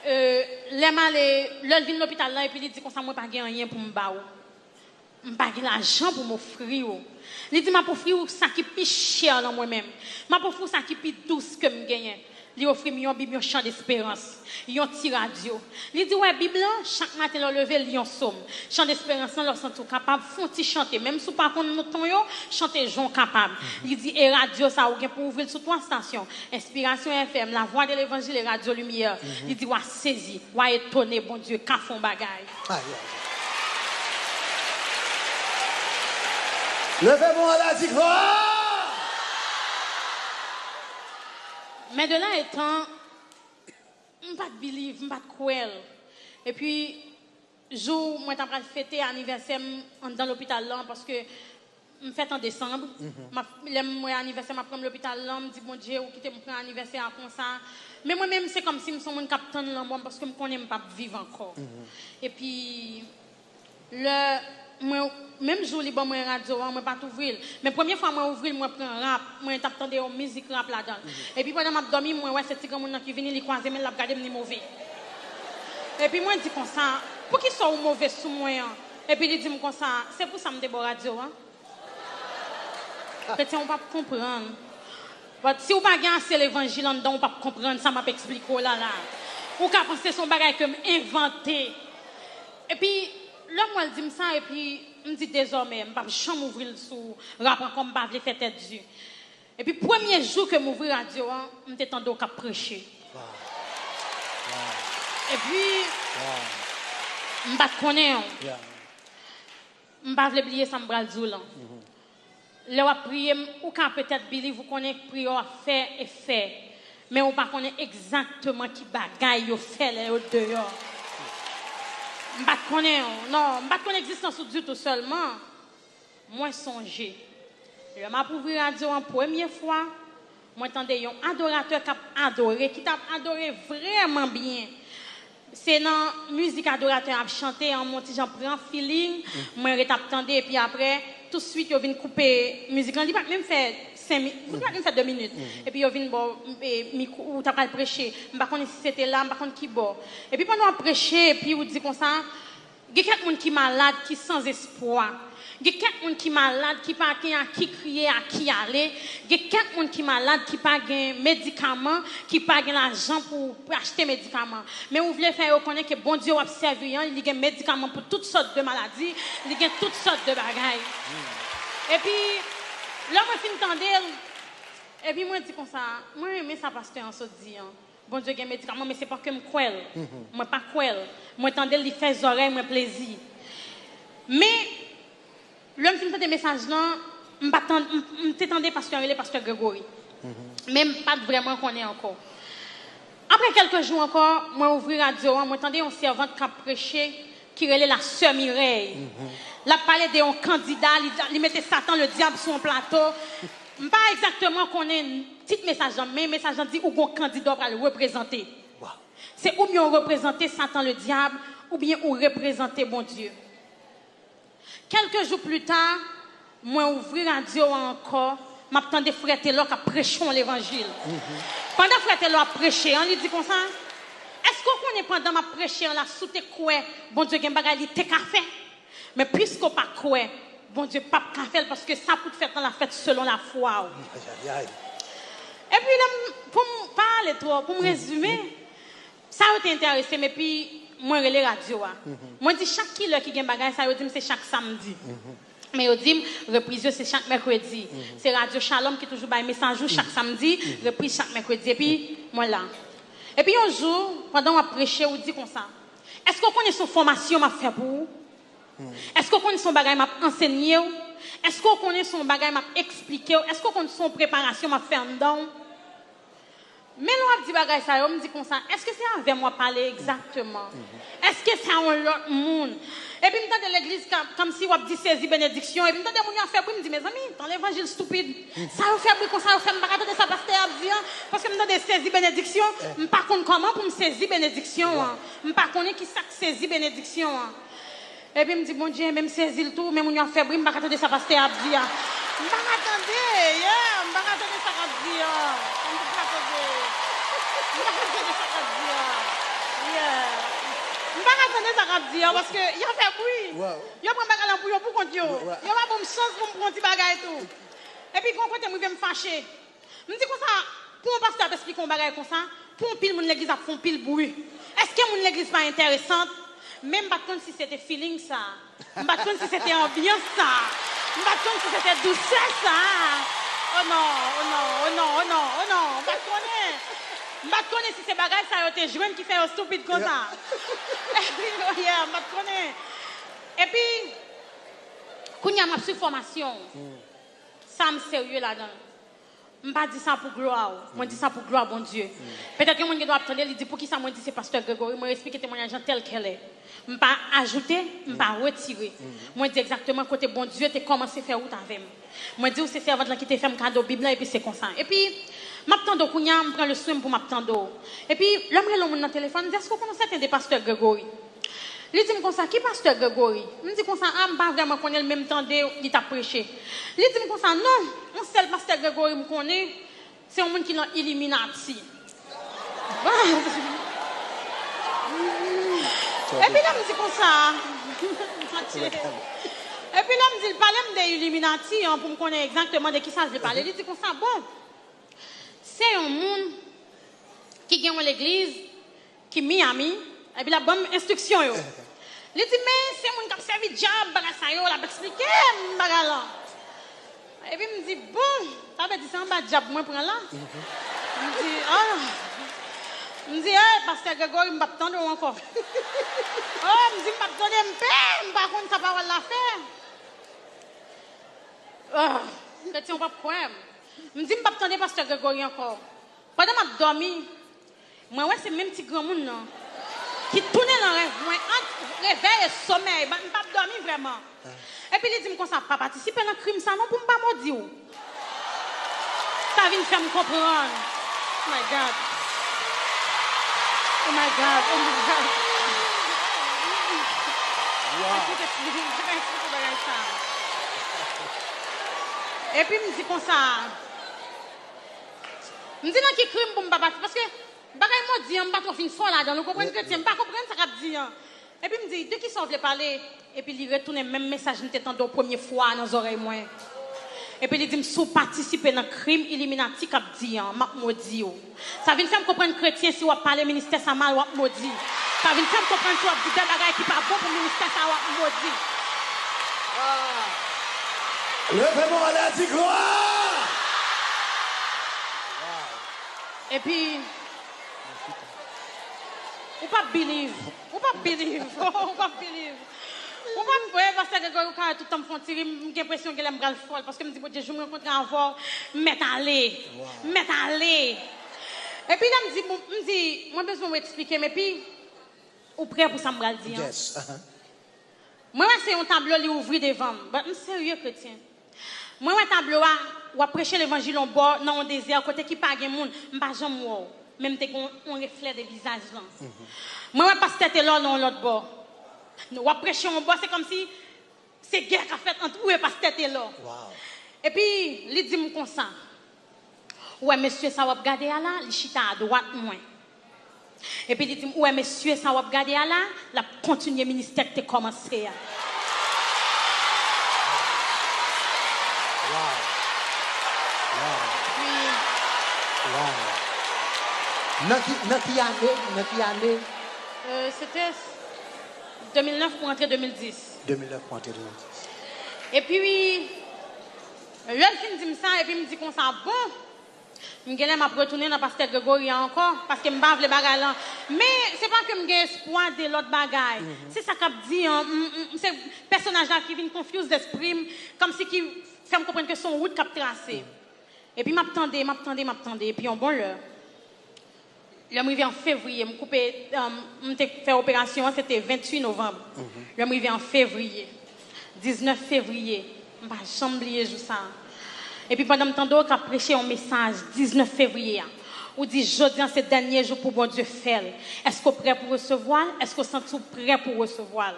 Le vient de l'hôpital là et puis il dit comme ça moi pas gagner rien pour me ba ou. Pas gagner l'argent pour m'offrir. Il dit m'a offrir ça qui plus cher dans moi-même. M'a offrir ça qui plus douce que me gagner. il offre une Bible, un chant d'espérance, un petit radio. Il dit, ouais, Bible, chaque matin, il lever, il y a un somme. Chant d'espérance, ils sont tout capables, font chanter. Même si pas contre notre ton, chanter, ils sont capables. Il dit, et radio, ça, ou pour ouvrir sur 3 stations. Inspiration FM, la voix de l'évangile et radio lumière. Il dit, ouais, saisi, ouais, étonné, bon Dieu, qu'a font bagaille. Levez-moi la victoire! Mais de là étant, je ne pas de believe, je ne pas de croire. Et puis, jour, moi, je vais fêter l'anniversaire dans l'hôpital là parce que je fête en décembre. Mon anniversaire, je prends l'hôpital là, je me dis, bon Dieu, ou quitter mon anniversaire comme ça. Mais moi-même, c'est comme si je suis un capitaine là, parce que je ne connais pas vivre encore. Et puis, même jour libre moi radio moi pas ouvrir mais première fois moi ouvrir moi prend rap moi t'attendais une musique rap là-dedans et puis pendant m'a dormi moi ouais c'est petit grand monde qui vient li croiser mais l'a regarder me mauvais et puis moi dit comme ça pour qui sont mauvais sous moi et puis il dit comme ça c'est pour ça me débo radio peut-être on pas comprendre si on pas gagne c'est l'évangile en dedans on pas comprendre ça m'a expliquer là ou qu'à penser son bagage comme inventé et puis là, moi, je dis ça, et puis, je me dis désormais, je ne vais pas jamais ouvrir sous rapport comme je vais faire tête Dieu. Et puis, premier jour que je m'ouvre la radio, je me suis tendu à prêcher. Et puis, je ne vais pas connaître. Je ne vais pas oublier ça, je vais dire. Là, je prier, ou quand peut-être, Billy, vous connaissez prier à faire et faire. Mais vous ne connaissez pas exactement qui bagaille vous fait là dehors. Je ne connais pas l'existence du tout seulement. Moi, songer. Je m'ai ouvert la radio en première fois. Moi, j'entendais un adorateur qui a adoré, qui t'a adoré vraiment bien. C'est dans la musique adorateur a chanté en montant, j'en prends feeling. Moi, j'attendais et puis après, tout de suite, je viens couper la musique. On dit pas même faire 5 minutes, même faire 2 minutes. Et puis, je viens micro, ou t'as pas prêcher. Je ne sais pas si c'était là, je ne sais pas qui bon. Et puis, pendant qu'on prêcher, et puis, on dit comme ça, il y a quelqu'un qui est malade, qui est sans espoir. Il y a quelqu'un qui est malade, qui n'a pas à qui crier, à qui aller. Il y a quelqu'un qui est malade, qui n'a pas de médicaments, qui n'a pas l'argent pour acheter des médicaments. Mais on voulait faire reconnaître que bon Dieu a servi, il y a des médicaments pour toutes sortes de maladies, il y a toutes sortes de bagailles. Et puis, là, moi, je finis d'entendre. Et puis, moi, je dis comme ça, moi, j'aime ça, pasteur, en se dit. Bon Dieu, il y a des médicaments, mais ce n'est pas que je crois. Moi, pas crois. Moi, j'entends lui faire les oreilles, moi, plaisir. Mais, l'homme qui me fait des messages là, je m'attendais pasteur Grégory. Même pas vraiment qu'on est encore. Après quelques jours encore, moi ouvrir la radio, moi j'entendais une servante qui a prêché, qui relait la sœur Mireille. Elle a parlé d'un candidat, il mettait Satan, le diable sur un plateau. Pas exactement qu'on ait un petit message, mais un message dit où un candidat va le représenter. Wow. C'est ou bien on représenter Satan, le diable, ou bien on représenter bon Dieu. Quelques jours plus tard, moi ouvrir la radio encore, m'attendais frère Taylor qui a prêché l'évangile. Pendant que frère Taylor a prêché, on lui dit comme ça, est-ce qu'on est pendant ma prêché, on l'a sauté quoi, bon Dieu, il y a café. Mais puisqu'on pas quoi, bon Dieu, pas café parce que ça peut faire dans la fête selon la foi. Et puis là, pour me parler trop, pour me résumer, ça a été intéressé, mais puis moi je les radio. Moi dis chaque kilo qui gagne bagage ça dit c'est chaque samedi. Mais je dis reprise c'est chaque mercredi. C'est Radio Shalom qui toujours bail message chaque samedi, reprise chaque mercredi et puis moi là. Et puis un jour pendant on prêcher on dit comme ça. Est-ce qu'on connaît son formation m'a fait pour vous? Est-ce qu'on connaît son bagage m'a enseigné? Est-ce qu'on connaît son bagage m'a expliqué? Est-ce qu'on connaît son préparation m'a fait dedans? Mais l'on a dit bagay ça, on me dit comme ça, est-ce que c'est avec moi parler exactement? Est-ce que c'est un autre monde? Et puis, je de l'église comme si on dit saisi bénédiction. Et puis, je me dit, mes amis, dans l'évangile stupide, ça a fait comme ça, on fait me de ça, pasteur parce que je me dis saisi bénédiction. Je ne sais pas comment pour me saisir bénédiction. Je ne sais pas qui ça saisit bénédiction. Et puis, je me dis, bon Dieu, même saisir le tout, même on a fait, je ne sais pas de ça, pasteur Je ne sais pas attendre, je ne sais pas de ça, parce que il a fait bruit. Il a pris bagarre pour pour compte yo. Il a pas bonne chance pour me prendre petit bagarre et tout. Et puis quand côté me vient me fâcher. Me dit comme ça, pour un pasteur expliquer un bagage comme ça, pour un pile moun l'église a font pile bruit. Est-ce que mon l'église pas intéressante? Même pas contre si c'était feeling ça. Pas contre si c'était ambiance ça. Pas contre si c'était douceur ça. Oh non, oh non, oh non, oh non, oh non, pas connais si c'est bagage ça a été jeune qui fait un stupide comme ça. Yeah, pas connais. Et puis quand il y a ma formation, ça me sérieux là-dedans. Je ne dis pas ça pour gloire, je dis ça pour gloire, bon Dieu. Peut-être que les gens doivent attendre, ils disent pour qui ça, moi, dit c'est pasteur Grégory, moi, explique le témoignage tel qu'elle est. Je ne pas ajouter, je ne pas retirer. Moi, je dis exactement côté bon Dieu, tu as commencé à faire route avec moi. Moi, je dis c'est servante qui t'a fait un cadeau Bible et puis c'est comme ça. Et puis, je prends le soin pour m'attendre. Et puis, l'homme est dans le téléphone, il dit est-ce que vous connaissez des pasteurs Grégory? Il dit comme ça, qui pasteur Grégory? Il me dit comme ça, ah, je ne pas vraiment connaître le même temps il t'a prêché. Il dit comme ça, non, mon seul pasteur Grégory me connaît, c'est un monde qui est dans Illuminati. Et puis là, il me dit comme ça. Et puis là, il me dit, il parlait de Illuminati pour me connaître exactement de qui ça je parle. Il dit comme ça, bon, c'est un monde qui vient à l'église, qui est Miami, et puis la bonne instruction. Il dit, mais c'est un monde qui a servi de diable, il a expliqué, et puis il me dit, bon, ça veut dire c'est un bas diable, moi, pour là. Il me dit, ah. Il me dit, hey, pasteur Grégory, il ne m'a pas attendre encore. Oh, il me dit, il m'a donné un peu, je ne sais pas comment ça va la faire. Oh, je ne pas quoi. Il me dit, je ne pas attendre pasteur Grégory encore. Pendant que je dormi, moi, ouais, c'est le même petit grand monde, non? Qui tournait dans le rêve, moi, entre réveil et sommeil, je ne pas dormir vraiment. Et puis il dit comme ça, pas participer dans le crime, ça non pour ne pas maudire. Ça vient me faire me comprendre. Oh my God. Oh my God. Oh my God. Wow. Et puis il me dit comme ça. Il me dit dans qui crime pour me pas parce que bagaille moi dit on pas trop fin fort là dans nous comprendre que tiens pas comprendre ça qu'a dit. Et puis il me dit de qui ça veut parler et puis il retourne même message nous t'entend première fois dans les oreilles moi. Et puis il dit sous participer dans crime Illuminati qu'a dit m'a maudit. Ça vient faire comprendre chrétien si on parler ministère ça mal ou maudit. Ça vient faire comprendre si on dit des bagailles qui pas bon pour ministère ça ou maudit. Levez-moi la dit gloire. Et puis ou pas believe. Ou pas believe. Ou pas believe. Ou pas ouais parce que quand tout le temps font tirer j'ai l'impression qu'elle aime le folle parce que me dit bon Dieu je me rencontre encore mettre aller. Mettre aller. Et puis là me dit moi besoin m'expliquer mais puis ou prêt pour ça me le dire. Yes. Moi c'est un tableau li ouvri devant. Bah sérieux chrétien. Moi un tableau ou prêcher l'évangile en bord dans un désert côté qui pas gen monde, m'pas jamais voir. Même te on reflet des visages là. Moi pas tête là dans l'autre bord. Nous prêcher en bord c'est comme si c'est guerre qu'a fait entre ou et pas tête là. Wow. Et puis il dit me comme ça. Ouais monsieur ça va regarder là, il chita à droite moins. Et puis il dit ouais monsieur ça va regarder là, la continuer ministère qui commencé. Dans qui année? C'était 2009 pour entrer 2010. 2009 pour entrer 2010. Et puis, l'autre film dit ça, et puis il me dit comme ça, bon, je vais retourner dans le pasteur Grégory encore, parce que je ne veux pas les là. Mais ce n'est pas que j'ai espoir de l'autre bagaille. C'est ça qu'a dit, c'est le personnage là qui vient confus d'esprit, comme si qui fait me comprendre que son route qu'a tracé. Et puis, m'attendais, et puis, en bon l'heure. Le arrivé en février, je fait opération, c'était 28 novembre. Le arrivé en février, 19 février, je ne vais jamais oublier ça. Et puis pendant que je prêché un message, 19 février, où dit, je dis ce dernier jour pour bon Dieu faire. Est-ce que vous êtes prêt pour recevoir? Est-ce que vous êtes prêt pour recevoir?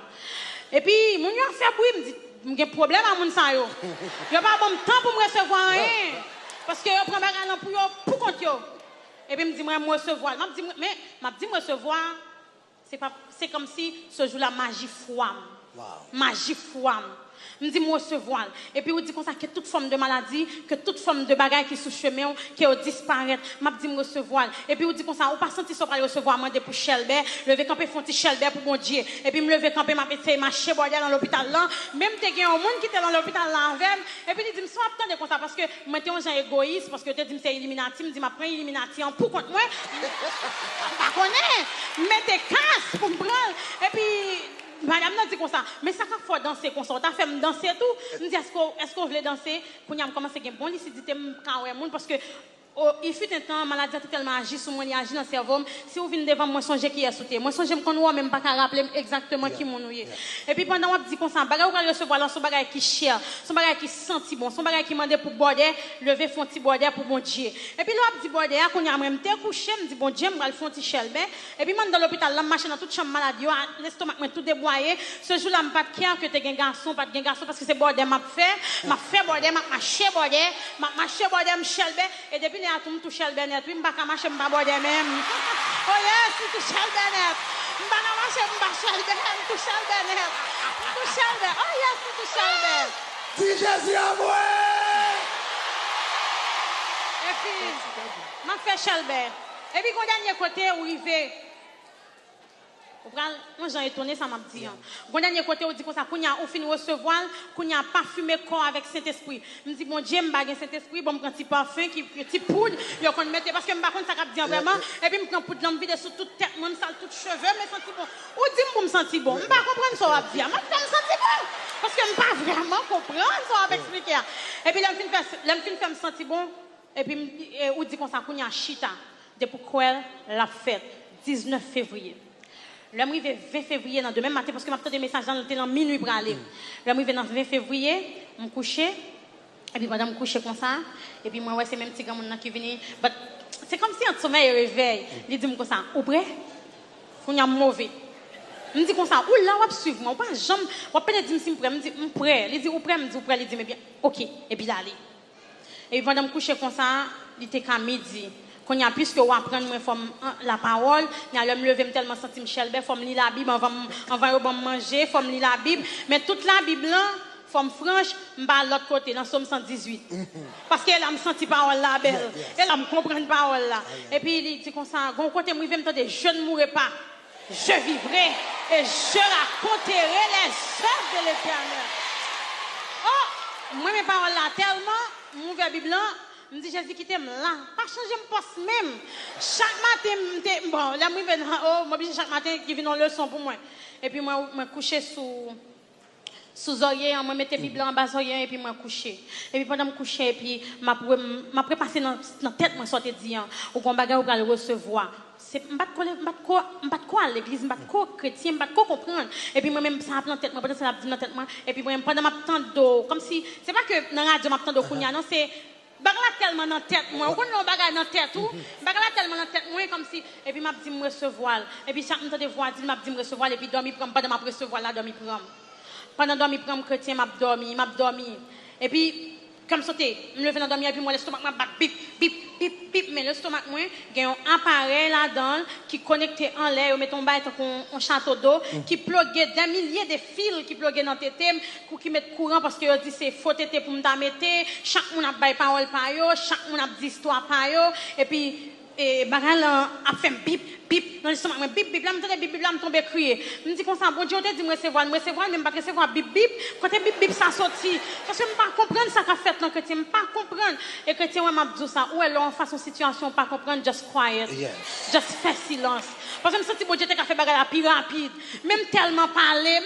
Et puis, mon yon fait bruit, me dit, j'ai un problème à mon sang. Je n'ai pas bon temps pour me recevoir rien. Parce que je prends ma gagne pour compte. Et puis, il me dit, moi, je recevoir. Mais, je dis, recevoir, c'est comme si ce jour-là, magie froid. Magie foi. Je dis moi recevoir. Et puis, on dit comme ça que toute forme de maladie, que toute forme de bagaille qui est sous chemin, qui disparaît, je dis me recevoir. Et puis, on dit comme ça, on pas senti ça pour recevoir, moi, pour Shelbert, lever camper, font Shelbert pour mon Dieu. Et puis, me lever camper, m'a fait marcher, bordel dans l'hôpital là. Même t'es un monde qui était dans l'hôpital là avec. Et puis, il dit, me soit attendre comme ça, parce que moi, t'es un gens égoïste, parce que tu dis, c'est Illuminati, me dit, m'a pris Illuminati en pour contre moi. Pas connaître, mais t'es casse pour me prendre. Et puis, madame n'a dit comme ça, mais ça faut danser comme ça, t'as fait me danser tout. Je me dis, est-ce qu'on voulait danser? Pour nous commencer à bon lucidité, parce que il fut un temps, la maladie a tellement agi sur moi, il agit dans le cerveau. Si vous venez devant moi, songez qui est sauté. Moi, songez qu'on ne même pas rappeler exactement qui mon noué. Et puis pendant on dit comme ça, bagage on recevoir là, son bagage qui cher, son bagage qui senti bon, son bagage qui demandait pour border, lever font petit border pour bon Dieu. Et puis là on dit border, qu'on y a même couché, me dit bon Dieu, me va le font petit Shelbert. Et puis moi dans l'hôpital là, marcher dans toute chambre maladie, l'estomac tout déboyé. Ce jour-là, me pas de cœur que tu es un garçon, pas de garçon parce que c'est border m'a fait border, m'a marché border, me Shelbert. Et depuis à tout toucher le Bennett, oui, m'pas marcher m'pas boire même. Oh yes, toucher le Bennett. M'pas marcher m'pas le Bennett, toucher le Bennett. Toucher le Bennett. Oh yes, toucher le Bennett. Si Jésus a moi. Et puis, m'a fait Shelbert. Et puis quand dernier côté où il fait moi j'ai étonné ça m'a dit. Bon dernier côté on dit comme ça qu'on a fini recevoir, qu'on a parfumé corps avec Saint-Esprit. Me dit bon Dieu me bague Saint-Esprit, bon me prend petit parfum qui petit poudre, yo qu'on mettre parce que me pas contre ça cap dire vraiment et puis me prend poudre l'envie de sur toute tête, même sale tout cheveux mais senti bon. Ou dit me senti bon, me pas comprendre ça va dire. Moi me senti bon parce que me pas vraiment comprendre ça va expliquer. Et puis l'homme fin me senti bon et puis ou dit comme ça qu'on a chita de pourquoi la fête 19 février. L'homme arrivé 20 février, dans demain matin, parce que je des messages dans minuit pour aller. L'homme arrivé dans 20 février, je me couché, et puis pendant que je me couché comme ça, et puis moi, ouais, c'est même petit gars qui vient. C'est comme si un sommeil réveille. Il dit comme ça, ou prêt? On a mauvais. Je me dis comme ça, ou là, on va suivre moi, ou pas, jamais, on va pas dire, je me prêt, je me dis, prêt. Il dit, ou prêt, je me dis, ou prêt, il dit, mais bien, ok, et puis là, aller. Et puis pendant que je me couché comme ça, il était qu'à midi. Quand il y a plus que on apprend la parole, il y a l'homme levé tellement senti Michel Bert, faut me lire la Bible, on va manger, faut me lire la Bible, mais toute la Bible là, faut me franche, m'ba l'autre côté dans Somme 118. Parce qu'elle a me senti parole là belle. Elle a me comprendre parole là. Et puis il dit comme ça, gon côté moi me dire je ne mourrai pas. Je vivrai et je raconterai les œuvres de l'Éternel. Oh, moi mes paroles là tellement mon Bible là je me dis, Jésus, qui t'aime là. Pas changer mon poste même. Chaque matin, bon, là, je vais oh, moi, chaque matin, qui vient une leçon pour moi. Et puis, moi, je me coucher sous oreiller, moi, mettais Bible en bas oreiller, et puis, moi, coucher. Et puis, pendant que je coucher, et puis, je préparé dans la tête, moi, sorti dire, ou qu'on bagarre, ou qu'on le recevoir. Je ne pas quoi à l'église, je ne pas quoi chrétien, je ne pas quoi comprendre. Et puis moi-même, ça a dans la tête, moi, pendant ça a dans la tête, et puis moi, pendant ma temps d'eau, comme si, c'est pas que dans la radio, ma temps d'eau, non, c'est, bagala tellement dans tête moi on connaît bagala dans tête tout bagala tellement dans tête moi comme si et puis m'a dit me recevoir et puis chaque temps de voix dit m'a dit me recevoir et puis dormir prendre pendant m'a recevoir là dormir prendre pendant dormir prendre chrétien m'a dormi et puis comme sauter me lever dans dormir et puis moi l'estomac m'a bat bip bip bip bip mais l'estomac moi il y a un appareil là-dedans qui connecté en l'air met ton bail un château d'eau qui pluguait des milliers de fils qui pluguait dans tété qui mettent courant parce que dit c'est faux tété pour me mettre chaque monde a bail parole par yo chaque monde a dit histoire par yo et puis et bagal a fait bip bip dans l'estomac moi bip bip là me tande bip bip là me tomber crier me dit comme ça bon Dieu te dit me recevoir même pas recevoir bip bip côté bip bip ça sorti parce que me pas comprendre ça qu'a fait dans chrétien me pas comprendre et chrétien ouais m'a dit ça ou elle en façon situation pas comprendre just quiet just fais silence parce que me senti bon Dieu te qu'a fait bagal la plus rapide même tellement parler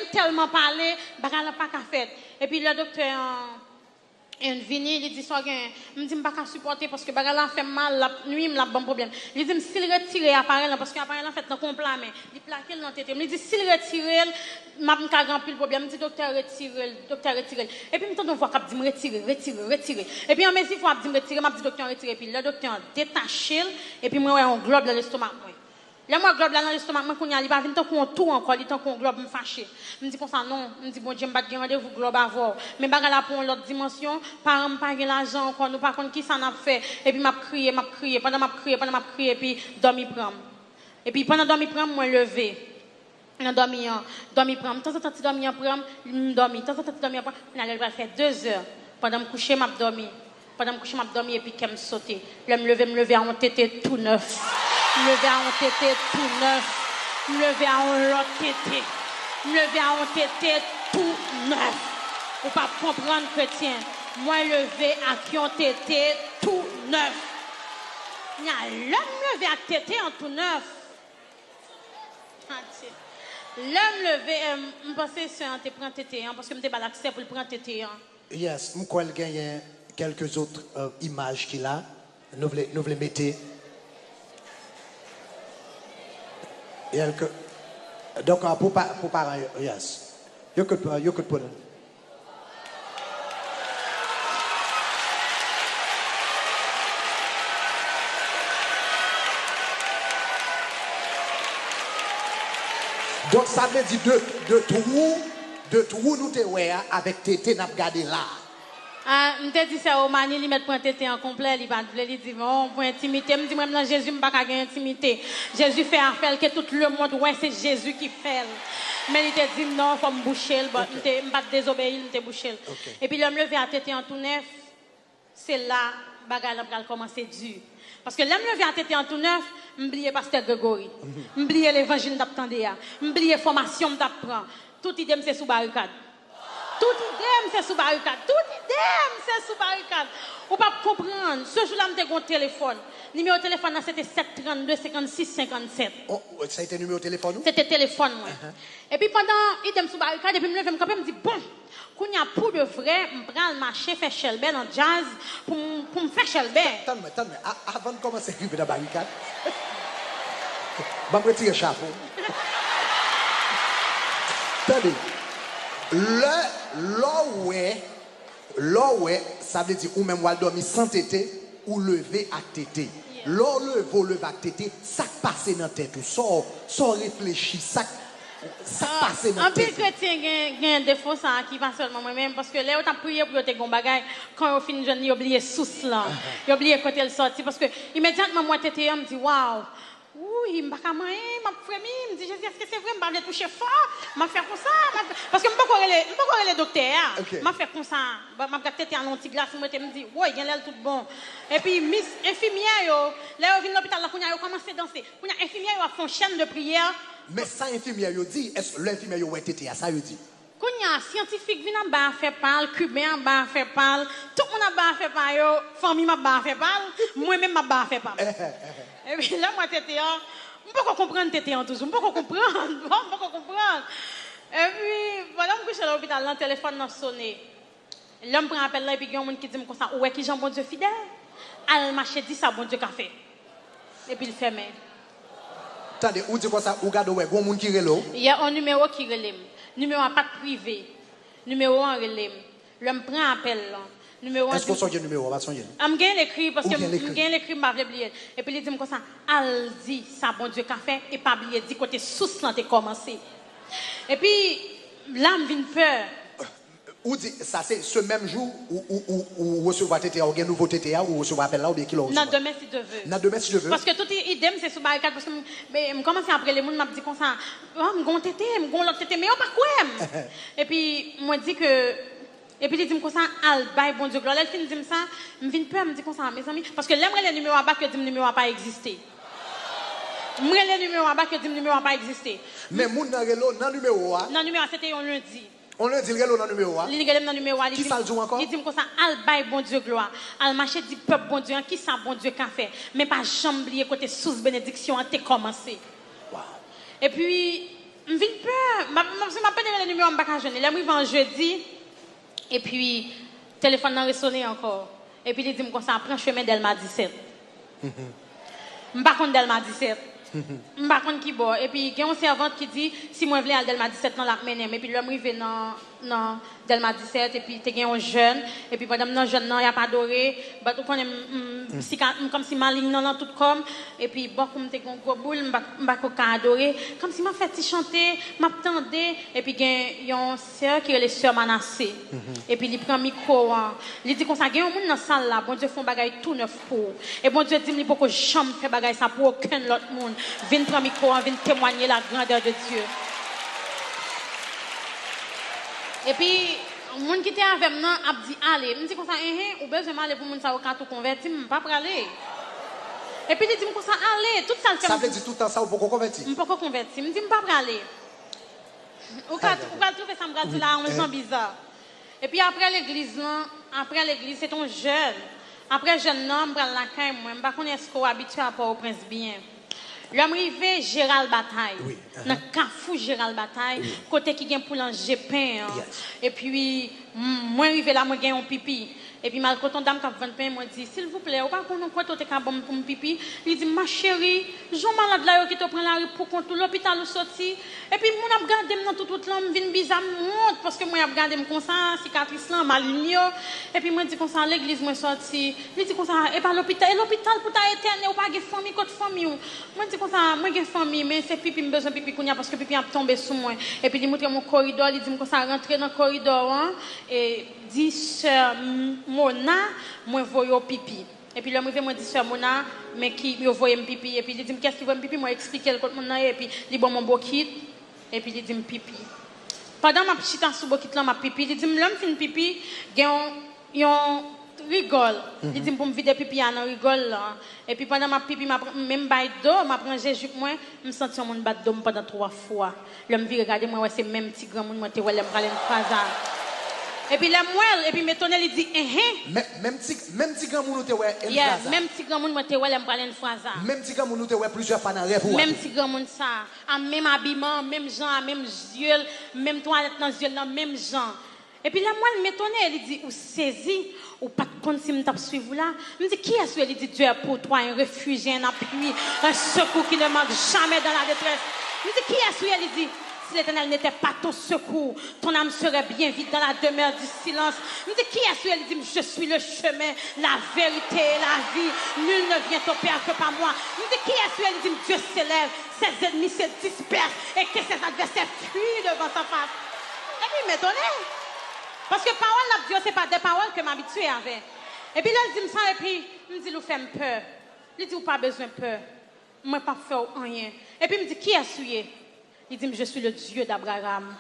bagal la pas qu'a fait et puis le docteur et un vinyle, il dit ça, je me dis, je ne peux pas supporter parce que bagala fait mal, la nuit, me bon problème. Il dit, s'il retire l'appareil, parce que l'appareil, en fait, dans complet, mais il plaque dans la tête. Il dit, s'il retire, je ne peux pas remplir le problème. Il dit, docteur, retire. Et puis, je me vois qu'il dit, retire. Et puis, en mes il faut dire, retire, je dis, docteur, retire. Et puis, le docteur détache, et puis, moi, on globe dans l'estomac. Là, moi, globe là dans l'estomac, moi, quand il va venir, tant qu'on tourne encore, il tant qu'on globe me fâché. Je me dis comme ça, non. Je me dis, bon Dieu, je vais pas rendez-vous globe avant. Mais je là pour l'autre dimension, par exemple, pas l'argent encore, nous, par contre, qui ça n'a fait. Et puis, m'a crié, pendant m'a crié, et puis, dormi prendre. Et puis, pendant dormi prendre, moi, levé. On a dormi, prendre. De temps en temps, tu dormi, prendre, dormi. De temps en temps, tu dormi, prendre. On a faire 2 heures. Pendant que je coucher, je dormi. Pendant que je coucher, je dormi et puis je me sauter. Là, me lever à un tété tout neuf. Me lever à un tété tout neuf. Me lever à un l'autre tété. Me lever à un tété tout neuf. Pour pas comprendre, chrétien. Moi, lever à qui on tété tout neuf. Il y a l'homme levé à tété en tout neuf. L'homme levé, je pense que c'est un te prend tété, parce que je n'ai pas l'accès pour le prendre tété. Yes, je crois qu'il y a quelques autres images qu'il a. Nous voulons mettre. Donc, pour parler, yes. You could put it. Donc ça veut dire de trou nous te avec tété n'a regardé là. Je te dis ça au mani, il met point tété en complet, il va il dit bon pour intimité, me dit moi dans Jésus me pas gagner intimité. Jésus fait affaire que tout le monde ouais c'est Jésus qui fait. Mais il te dit non, faut me boucher, me pas désobéir, me te boucher. Et puis l'homme levé à tété en tout neuf, c'est là bagarre va commencer dur. Parce que l'homme levé à tété en tout neuf, m'oublier pasteur Grégory, m'oublier l'évangile d'attendre, m'oublier formation d'apprendre. Tout idem c'est sous barricade. Tout idem c'est sous barricade. Tout idem c'est sous barricade. Ou pas comprendre. Ce jour-là, j'ai un téléphone. Numéro de téléphone c'était 732 56 57. Oh, ça a été numéro de téléphone? C'était téléphone moi. Et puis pendant idem sous barricade et puis me lever me dit bon, qu'on y a pour de vrai, me prendre le marché faire Shelby en jazz pour me faire Shelby. Attends, avant de commencer à écrire dans la barricade. Je vais retirer le chapeau. Attendez. Là ouais, ça veut dire ou même ou dormir sans tété ou lever à tété. Là lever à tété, ça passe dans la tête. Sans réfléchir, ça passe dans la tête. En plus, chrétien, il y a un défaut ça, qui va seulement moi-même. Parce que là, on a prié pour te gon bagay. Quand on finit de il oublie sous là. Il oublie quand elle sorti. Parce que immédiatement, moi, tété, me dit waouh. Oui, je ne sais pas comment je me dis, Jésus, est-ce que c'est vrai, je vais toucher fort, je vais faire comme ça. Parce que je ne peux pas aller docteur. Je vais faire comme ça. Je vais peut-être un petit glace, je me dis, oui, il y a l'air tout bon. Et puis, Miss infirmière, là, je viens à l'hôpital, là, on a commencé à danser. L'infirmière a fait une chaîne de prière. Mais ça, l'infirmière dit, est-ce que l'infirmière a été à ça, il dit? Quand il y a un scientifique qui a fait parler, cubain a fait parler, tout le monde a fait parler, famille a fait parler, moi-même a fait parler. Et puis là, moi, tété, je ne peux pas comprendre tété en tout, je ne peux pas comprendre. Et puis, voilà, je suis à l'hôpital, le téléphone a sonné. L'homme prend appel là, et puis il y a un monde qui dit comme ça, ouais, qui Jean bon Dieu fidèle, al marché dit ça, bon Dieu café. Et puis il ferme. Attendez, où dit quoi ça, où garde, ouais, bon monde qui relève? Il y a un numéro qui relève. Numéro pas privé. Numéro 1 relève. L'homme prend appel là. Numéro 1. Est-ce qu'on songe le numéro? On va songer. Je gagne l'écrit parce que je gagne l'écrit, je ne vais pas oublier. Et puis il dit comme ça, al dit ça, bon Dieu café, et pas oublier, dit côté sous santé commencé. Et puis, là, je viens peur. Ou dit, ça c'est ce même jour où recevoir TTA, ou un nouveau TTA, ou recevoir appel là, ou bien qui l'a reçu? Non, demain si je veux. Non, demain si je veux. Parce que tout idem, c'est sous barricade. Parce que je commence après les gens, je me dis comme ça, oh, je vais TT, je vais l'autre TT, mais on pas quoi. Et puis, moi, je dis que. Et puis, il dit comme ça, al bye, bon Dieu, gloire. Là, il dit ça, je viens peur, je me dis comme ça, mes amis. Parce que l'aimerait les numéros à bas que le numéro n'a pas existé. Moi, les numéros à bas que le numéro n'a pas existé. Mais mon numéro, non, numéro, c'était un lundi. On le dit le dans numéro. Il dit dans numéro. Qui ça le dit encore? Il dit comme ça, al bye bon Dieu gloire. Al marché dit peuple bon Dieu, qui ça bon Dieu qu'a fait. Mais pas jamais oublier côté sous bénédiction a commencé. Wow. Et puis je viens peur, m'appelle le numéro en pas jeune. Là moi vend jeudi et puis téléphone n'a résonné encore. Et puis il dit comme ça, prends chemin Delma 17. M'pas contre Delma 17. M'pas contre qui bon. Et puis il y a une servante qui dit si moi veux aller à Delma 17 dans la mener. Et puis l'homme arrivé dans Delma 17 et puis il y a un jeune et puis pendant non jeune non il a pas adoré bah tout comme si maligne dans tout comme et puis bon comme t'es gros boule m'pas pas adoré comme si m'a fait chanter m'attendait et puis il y a une sœur qui est les sœurs Manassé et puis il prend micro il dit comme ça il y a un monde dans salle là bon Dieu font bagaille tout neuf pour et bon Dieu dit il faut que jamais faire bagaille ça pour aucun autre monde viens prendre micro viens témoigner la grandeur de Dieu. Et puis, le monde qui était avec moi a dit allez. Je me dis comme ça, ou besoin d'aller pour moun sa ou tout converti, je pas pour aller. Et puis il dit comme ça allez, tout ça le fait. Ça veut dire tout le temps ça ou pour convertir? Je pas converti. Je me dis pas pour aller. Ou quand trouver ça me dit là, on me sent bizarre. Et puis après l'église c'est un jeune. Après jeune homme prend la caille moi, je pas connais est-ce qu'on habitué à Port-au-Prince bien. L'homme arrivé Gérald Bataille. Oui. Dans Carrefour Gérald Bataille, côté qui gagne pour l'Angers pain. Et puis moi arrivé là moi gagne un pipi. Et puis mal quand dame qui vend pain moi dit s'il vous plaît, ou pas qu'on quoi toi ka bon pour me pipi. Il dit ma chérie, Jean malade là qui te prend la rue pour contre l'hôpital ou sorti. Et puis mon a regardé dans tout l'homme vinn bizarre monte parce que moi a regardé comme ça cicatrice là mal lumière. Et puis moi dit comme ça l'église moi sorti. Il dit comme ça et pas l'hôpital pour ta éternel ou pas de famille côté famille. Moi dit comme ça moi j'ai famille mais c'est pipi me besoin pipi kounya parce que pipi a tombé sous moi. Et puis il montre mon corridor, il dit comme ça rentrer dans le corridor et dit sœur Mona, moi voyons pipi. Et puis là, moi dit sœur Mona, mais qui me voyait pipi. Et puis il dit qu'est-ce qu'il veut pipi, moi expliquer le côté Mona et puis il bon mon bokit et puis il dit pipi. Pendant ma petite en sous bokit là ma pipi, il dit l'homme fin pipi, yon rigole. Il dit pour me vider pipi en rigole là. Et puis pendant ma pipi même bail d'eau, m'a prend Jésus moi, me sentir mon battre d'homme pendant 3 fois. L'homme vient regarder moi ouais c'est même petit grand monde moi te ouais l'aime parler une phrase. Et puis la moelle et puis m'étonner il dit même petit grand monde te ouais même petit grand monde moi te ouais l'aime parler une phrase. Même petit grand monde te ouais plusieurs fois dans rêve ou même petit grand monde ça en même habillement même gens même yeux même toilette dans yeux là même gens. Et puis la moelle m'étonner il dit ou saisi ou pas de compte si me tape suivre là. Me dit qui est-ce il dit Dieu est pour toi un réfugié un appui un secours qui ne manque jamais dans la détresse. Me dit qui est-ce il dit si l'Éternel n'était pas ton secours, ton âme serait bien vite dans la demeure du silence. Il dit, qui est-ce qu'il dit, je suis le chemin, la vérité, la vie. Nul ne vient au Père que par moi. Il dit, qui est-ce qu'il dit, Dieu s'élève, ses ennemis se dispersent et que ses adversaires fuient devant sa face. Et puis, il m'étonnait. Parce que parole de Dieu, ce n'est pas des paroles que m'habituais avec. Et puis là, il dit ça, et puis, il me dit, nous faisons peur. Il dit, vous pas besoin de peur. Moi, pas faire rien. Et puis, il me dit, qui est-ce qu'il Il dit, je suis le Dieu d'Abraham.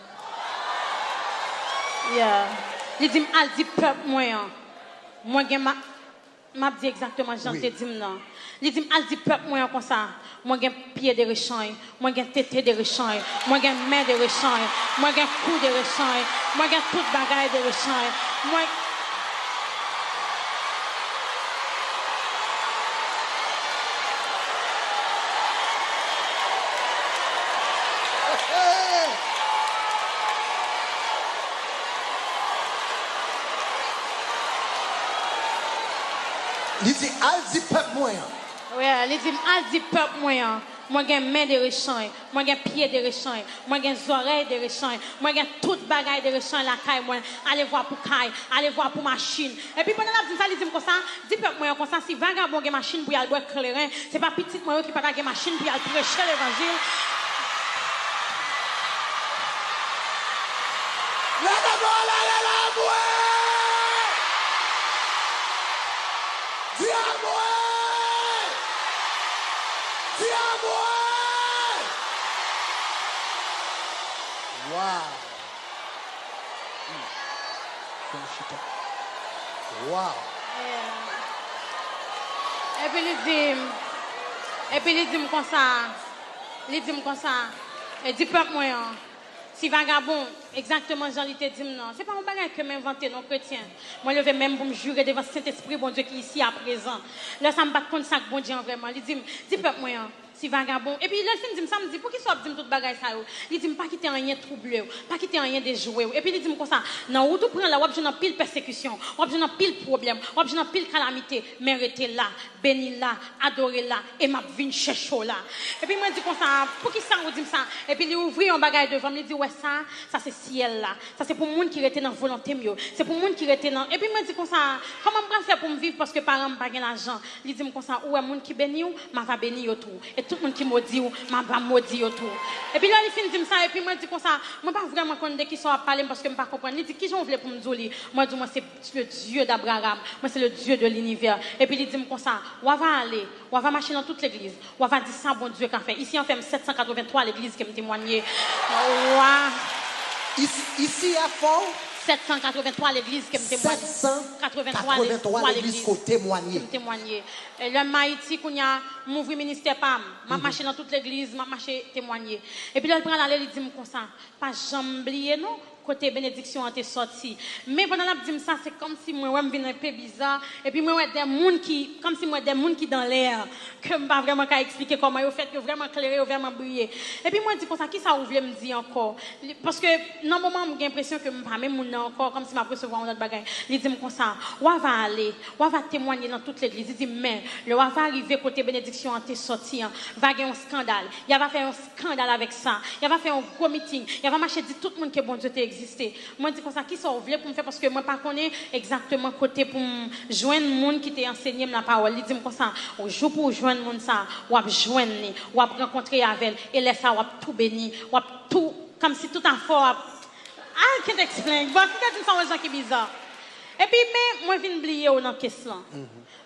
Il dit, al dit peuple moi. Moi, m'a dit exactement, j'en te dis non. Il dit, al dit peuple moi comme ça. Moi, j'ai pied de rechange. Moi, j'ai tête de rechange. Moi, j'ai main de rechange. Moi, j'ai cou de rechange. Moi, j'ai toute bagaille de rechange. Moi, il dit al dit peuple moi. Oui, il dit al dit peuple moi. Moi j'ai main de rechange, moi j'ai pied de rechange, moi j'ai oreilles de rechange, moi j'ai toute bagaille de rechange la caille moi. Allez voir pour caille, allez voir pour machine. Et puis pendant la dit ça, il dit comme ça, dit peuple moi comme ça si vagabond j'ai machine pour y aller boire clairin, c'est pas petit moi qui pas j'ai machine pour y aller prêcher l'évangile. Wow. Et puis il dit comme ça. Il dit comme ça. Il dit peuple moi. Si vagabond, exactement Jean te dit non. C'est pas un bagage que m'inventer non chrétien. Moi je vais même pour me jurer devant Saint-Esprit bon Dieu qui est ici à présent. Là ça me bat contre ça bon Dieu vraiment. Il dit peuple moi. Si vagabond. Et puis, là, il dit, ça me dit, pour qu'il soit dit tout bagage ça, il dit, pas quitter rien troublé, pas quitter rien de joué. Et puis, il dit, comme ça, non, ou tout prend là, ou pile persécution, ou pile problème, ou pile calamité, mais restez là, béni là, adorez là, et m'a vinn chercher là. Et puis, moi, je dis comme ça, pour qu'il ça, on dit ça. Et puis, il ouvre un bagage devant, il dit, ouais, ça c'est ciel là. Ça c'est pour monde qui rete dans volonté mieux. C'est pour monde qui rete dans. Et puis, moi, je dis comme ça, comment je faire pour me vivre parce que parents n'ont pas l'argent. Il dit comme ça, ouais, monde qui béni ou, m'a va bénir tout. Et tout le monde qui maudit ou m'a pas maudit tout. Et puis là il finit ça et puis moi je dis comme ça moi pas vraiment connaître qui sont à parler parce que me pas comprendre. Il dit qui j'en voulais pour me dire moi je dis moi c'est le Dieu d'Abraham, moi c'est le Dieu de l'univers. Et puis il dit comme ça on va aller, on va marcher dans toute l'église. On va dire ça bon Dieu qu'a fait. Ici on fait 783 l'église qui me témoigner. Ici à Fort, 783 l'église qui me témoigne. 783 l'église qui témoigné. Le Haïti, qu'on y a m'ouvri ministère PAM, m'a marché dans toute l'église, m'a marché témoigner. Et puis là, je prends l'aller, il dit comme ça, pas jamais oublier non. Côté bénédiction a été sorti. Mais pendant la dit ça, c'est comme si moi je viens un peu bizarre et puis moi des monde qui comme si moi des monde qui dans l'air que me pas vraiment qu'à expliquer comment au fait que vraiment clairer vraiment briller. Et puis moi je dis comme ça qui ça ouvre me dit encore parce que dans moment j'ai l'impression que pas même monde encore comme si m'a recevoir un autre bagage. Il dit comme ça, on va aller, on va témoigner dans toute l'église. Il dit mais le va arriver côté bénédiction a été sorti, va gagner un scandale. Il va faire un scandale avec ça. Il va faire un gros meeting. Il va marcher dit tout le monde que bon Dieu exister. Moi, je dis comme ça, qui sont voulu pour me faire parce que moi, pas connais exactement côté pour joindre le monde qui t'a enseigné la parole. Il dit comme ça, au jour pour joindre le monde ça, ou à joindre, ou à rencontrer avec elle, et laisse ça, ou à tout bénir, ou à tout, comme si tout en fort. I can't explain. Bon, c'est une information qui est bizarre. Et puis, mais, moi, je viens oublier dans la question.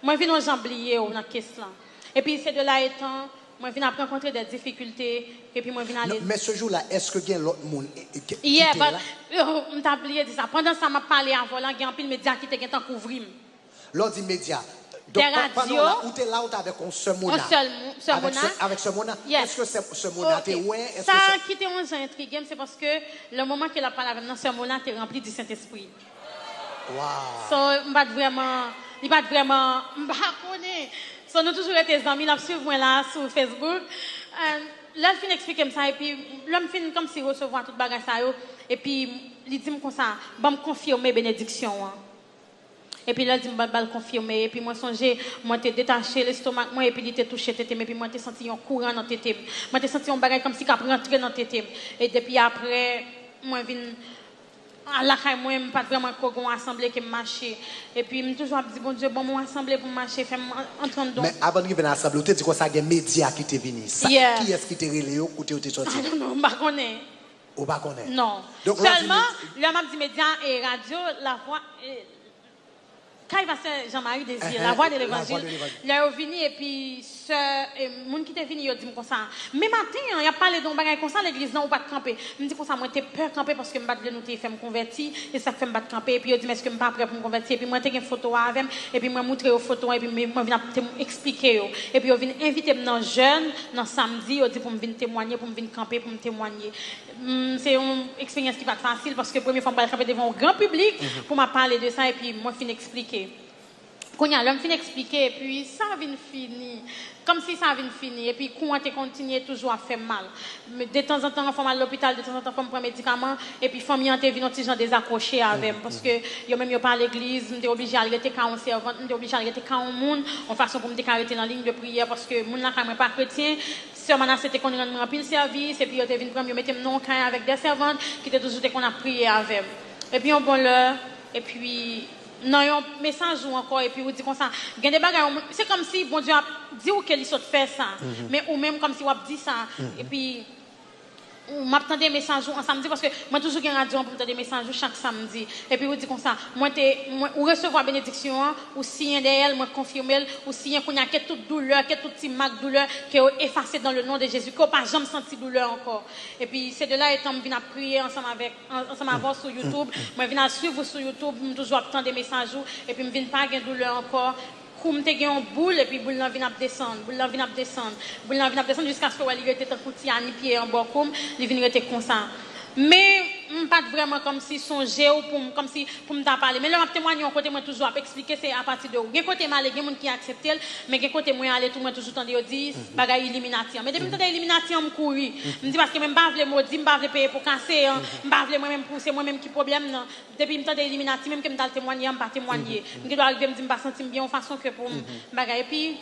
Moi, je viens oublier dans la question. Et puis, c'est de là étant. Moi, je viens rencontrer des difficultés et puis moi, je viens aller. Mais ce jour-là, est-ce que il y a l'autre monde qui yeah, but je t'ai oublié de ça. Pendant ça, m'a parlé avant, il y a un peu de médias qui étaient en couvrir. L'autre dit médias. Donc, pendant là, où tu es là, où tu avec un seul mona. Avec ce mona. Yes. Est-ce que ce mona, tu es ouais? Ça qui était intrigué, c'est parce que le moment qu'il a parlé avec nous, ce mona, tu es rempli du Saint-Esprit. Wow. So, il va vraiment, je connais. So, nous toujours été amis, là, suivre moi là sur Facebook. Là, je finis expliquer ça et puis l'homme finit comme si recevoir toute bagage ça et puis il dit comme ça, va me confirmer bénédiction. Et puis là, il dit va me confirmer et puis moi songer, moi t'ai détaché l'estomac moi et puis il était touché tété et puis moi t'ai senti un courant dans tété. Moi t'ai senti un bagage comme si qu'à rentrer dans tété et depuis après moi vinn à la caille moi pas vraiment qu'on assemblée qui marcher et puis me toujours dit bon Dieu bon moi assemblée pour marcher faire entendre donc. Mais avant de venir à l'assemblée tu dis quoi ça il y a médias qui t'est venu ça yeah. Qui est-ce qui t'est relé ou t'es sorti non pas connais ou pas connais non donc, seulement le m'a dit médias et radio la voix quand il va faire Jean-Marie Désir, la voix de l'évangile, il est venu et puis ce monde qui est venu, il dit comme ça. Mais matin, il a parlé d'un bagage comme ça, l'église non, ou pas de camper. Il me dit comme ça, moi, j'ai peur de camper parce que je ne nous fait me convertir, et ça fait me battre camper. Et puis il dit, mais est-ce que je ne suis pas prêt pour me convertir? Et puis moi, j'ai une photo avec et puis moi, montrer aux photos, et puis moi, je viens expliquer. Et puis il vient inviter dans jeune, dans samedi, il dit pour me venir témoigner, pour me venir camper, pour me témoigner. C'est une expérience qui n'est pas facile parce que la première fois, je vais camper devant un grand public pour me parler de ça, et puis moi, je finis expliquer. Quand l'homme finit expliquer, et puis ça vient finir. Comme si ça vient finir. Et puis, quand on continue toujours à faire mal. Mais de temps en temps, on fait mal à l'hôpital, de temps en temps, on prend des médicaments. Et puis, famille, on vient petit gens désaccrocher avec. Parce que, yo même, yo pas à l'église, on est obligé à arrêter quand on servante, on est obligé à arrêter quand on monde, en façon pour me arrêter dans la ligne de prière. Parce que, moun là, quand même pas chrétien, seulement c'était qu'on rend rempli le service. Et puis, yo te vient prendre, yo mettez non quand avec des servantes, qui étaient toujours qu'on a prié avec. Et puis, on bon l'heure. Et puis, non, un message ou encore et puis vous dit comme ça c'est comme si bon Dieu a dit ou qu'elle saute faire ça mais ou même comme si vous a dit ça et puis ou m'attendre des messages en samedi parce que moi toujours gagne radio pour des messages chaque samedi et puis vous dit comme ça moi ou recevoir bénédiction ou si un d'elle moi confirmer ou si un qu'on y a toute douleur toute petite marque douleur qui est effacée dans le nom de Jésus qu'on pas jamais senti douleur encore et puis c'est de là étant venir prier ensemble avec sur YouTube moi venir suivre sur YouTube toujours attendre des messages et puis me venir pas gain douleur encore comme te gen boule et puis boule là vient descendre jusqu'à ce que il était un petit ani pied en bas comme il vient rester comme ça mais pas vraiment comme si songer ou pour comme si pour me parler mais là m'a témoigner côté moi toujours à expliquer c'est à partir de gen côté mal gen monde qui accepte mais gen côté moi aller tout moi toujours tande dire bagay illuminati mais depuis tande illuminati me courir me dit parce que même pas vle maudit me pas vle payer pour casser me pas vle moi même pousser moi même qui problème non depuis me tande illuminati même que me dal témoigner me pas témoigner me doit arriver me dit me pas sentir bien en façon que pour bagay et puis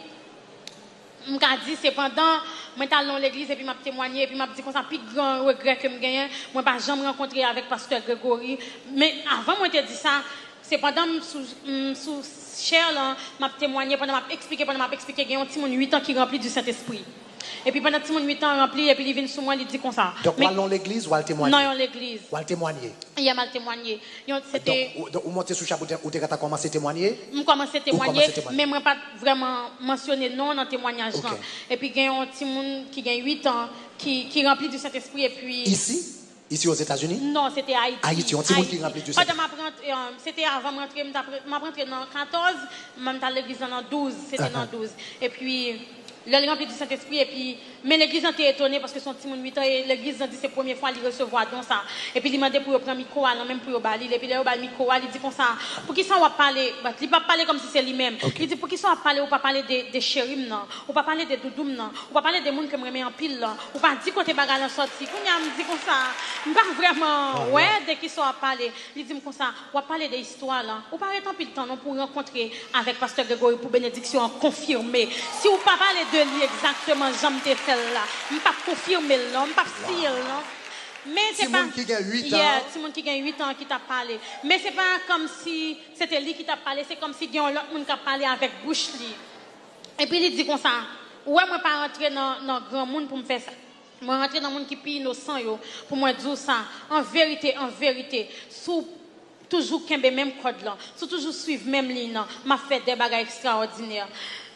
m'a dit c'est pendant moi t'allais dans l'église et puis m'a témoigné et puis m'a dit comme ça plus grand regret que me gagne moi pas jamais rencontré avec pasteur Grégory mais avant moi te dit ça c'est pendant sous cher là m'a témoigné pendant m'a expliqué il y a un petit monde 8 ans qui rempli du Saint-Esprit et puis pendant petit monde 8 ans rempli et puis il vient sur moi il dit comme ça donc moi dans l'église ou al témoigner non dans l'église ou al témoigner il y a mal témoigné c'était donc ou monter sur chapeau ou tu as commencé à témoigner on commencé à témoigner mais moi pas vraiment mentionné non dans témoignage et puis il y a un petit monde qui gagne 8 ans qui rempli du Saint-Esprit et puis ici Ici aux États-Unis? Non, c'était Haïti. Haïti, on dit qui remplit du Pendant c'était avant de rentrer, je rentré dans 14, je suis l'église dans 12, c'était dans 12. Et puis, là, il rempli du Saint-Esprit, et puis, mais l'église était étonnée parce que son petit monde 8 ans, et l'église a dit c'est la première fois qu'il recevoir donc ça. Et puis, il m'a demandé pour prendre micro, même pour le et puis, là, il micro, il dit comme ça, pour qui ça on va parler, il ne va pas parler comme si c'est lui-même. Il dit pour qui ça on va parler, on va parler des chérim, on va pas parler des doudoum, on va parler des gens qui me remettent en pile, on va pas dire côté bagarre en sortie. Quand il me dit comme ça, je ne pas vraiment, ouais, dès qu'ils sont à parler, il dit comme ça, on va parler des histoires là, on va pas arrêter en pile temps non pour rencontrer avec Pasteur Grégory pour bénédiction confirmée. Si on pas parler de lui exactement, j'aime te faire là, je ne pas confirmer là, je ne pas dire là. Mais c'est pas qui a 8 ans. C'est monde qui a 8 ans qui t'a parlé. Mais c'est pas comme si c'était lui qui t'a parlé, c'est comme si il y a un autre monde qui a parlé avec bouche lui. Et puis il dit comme ça, ouais, moi pas rentrer dans grand monde pour me faire ça. Moi rentrer dans monde qui est innocent yo pour moi dire ça. En vérité, sous toujours kembe même code là, sous toujours suivre même ligne, m'a fait des bagages extraordinaires.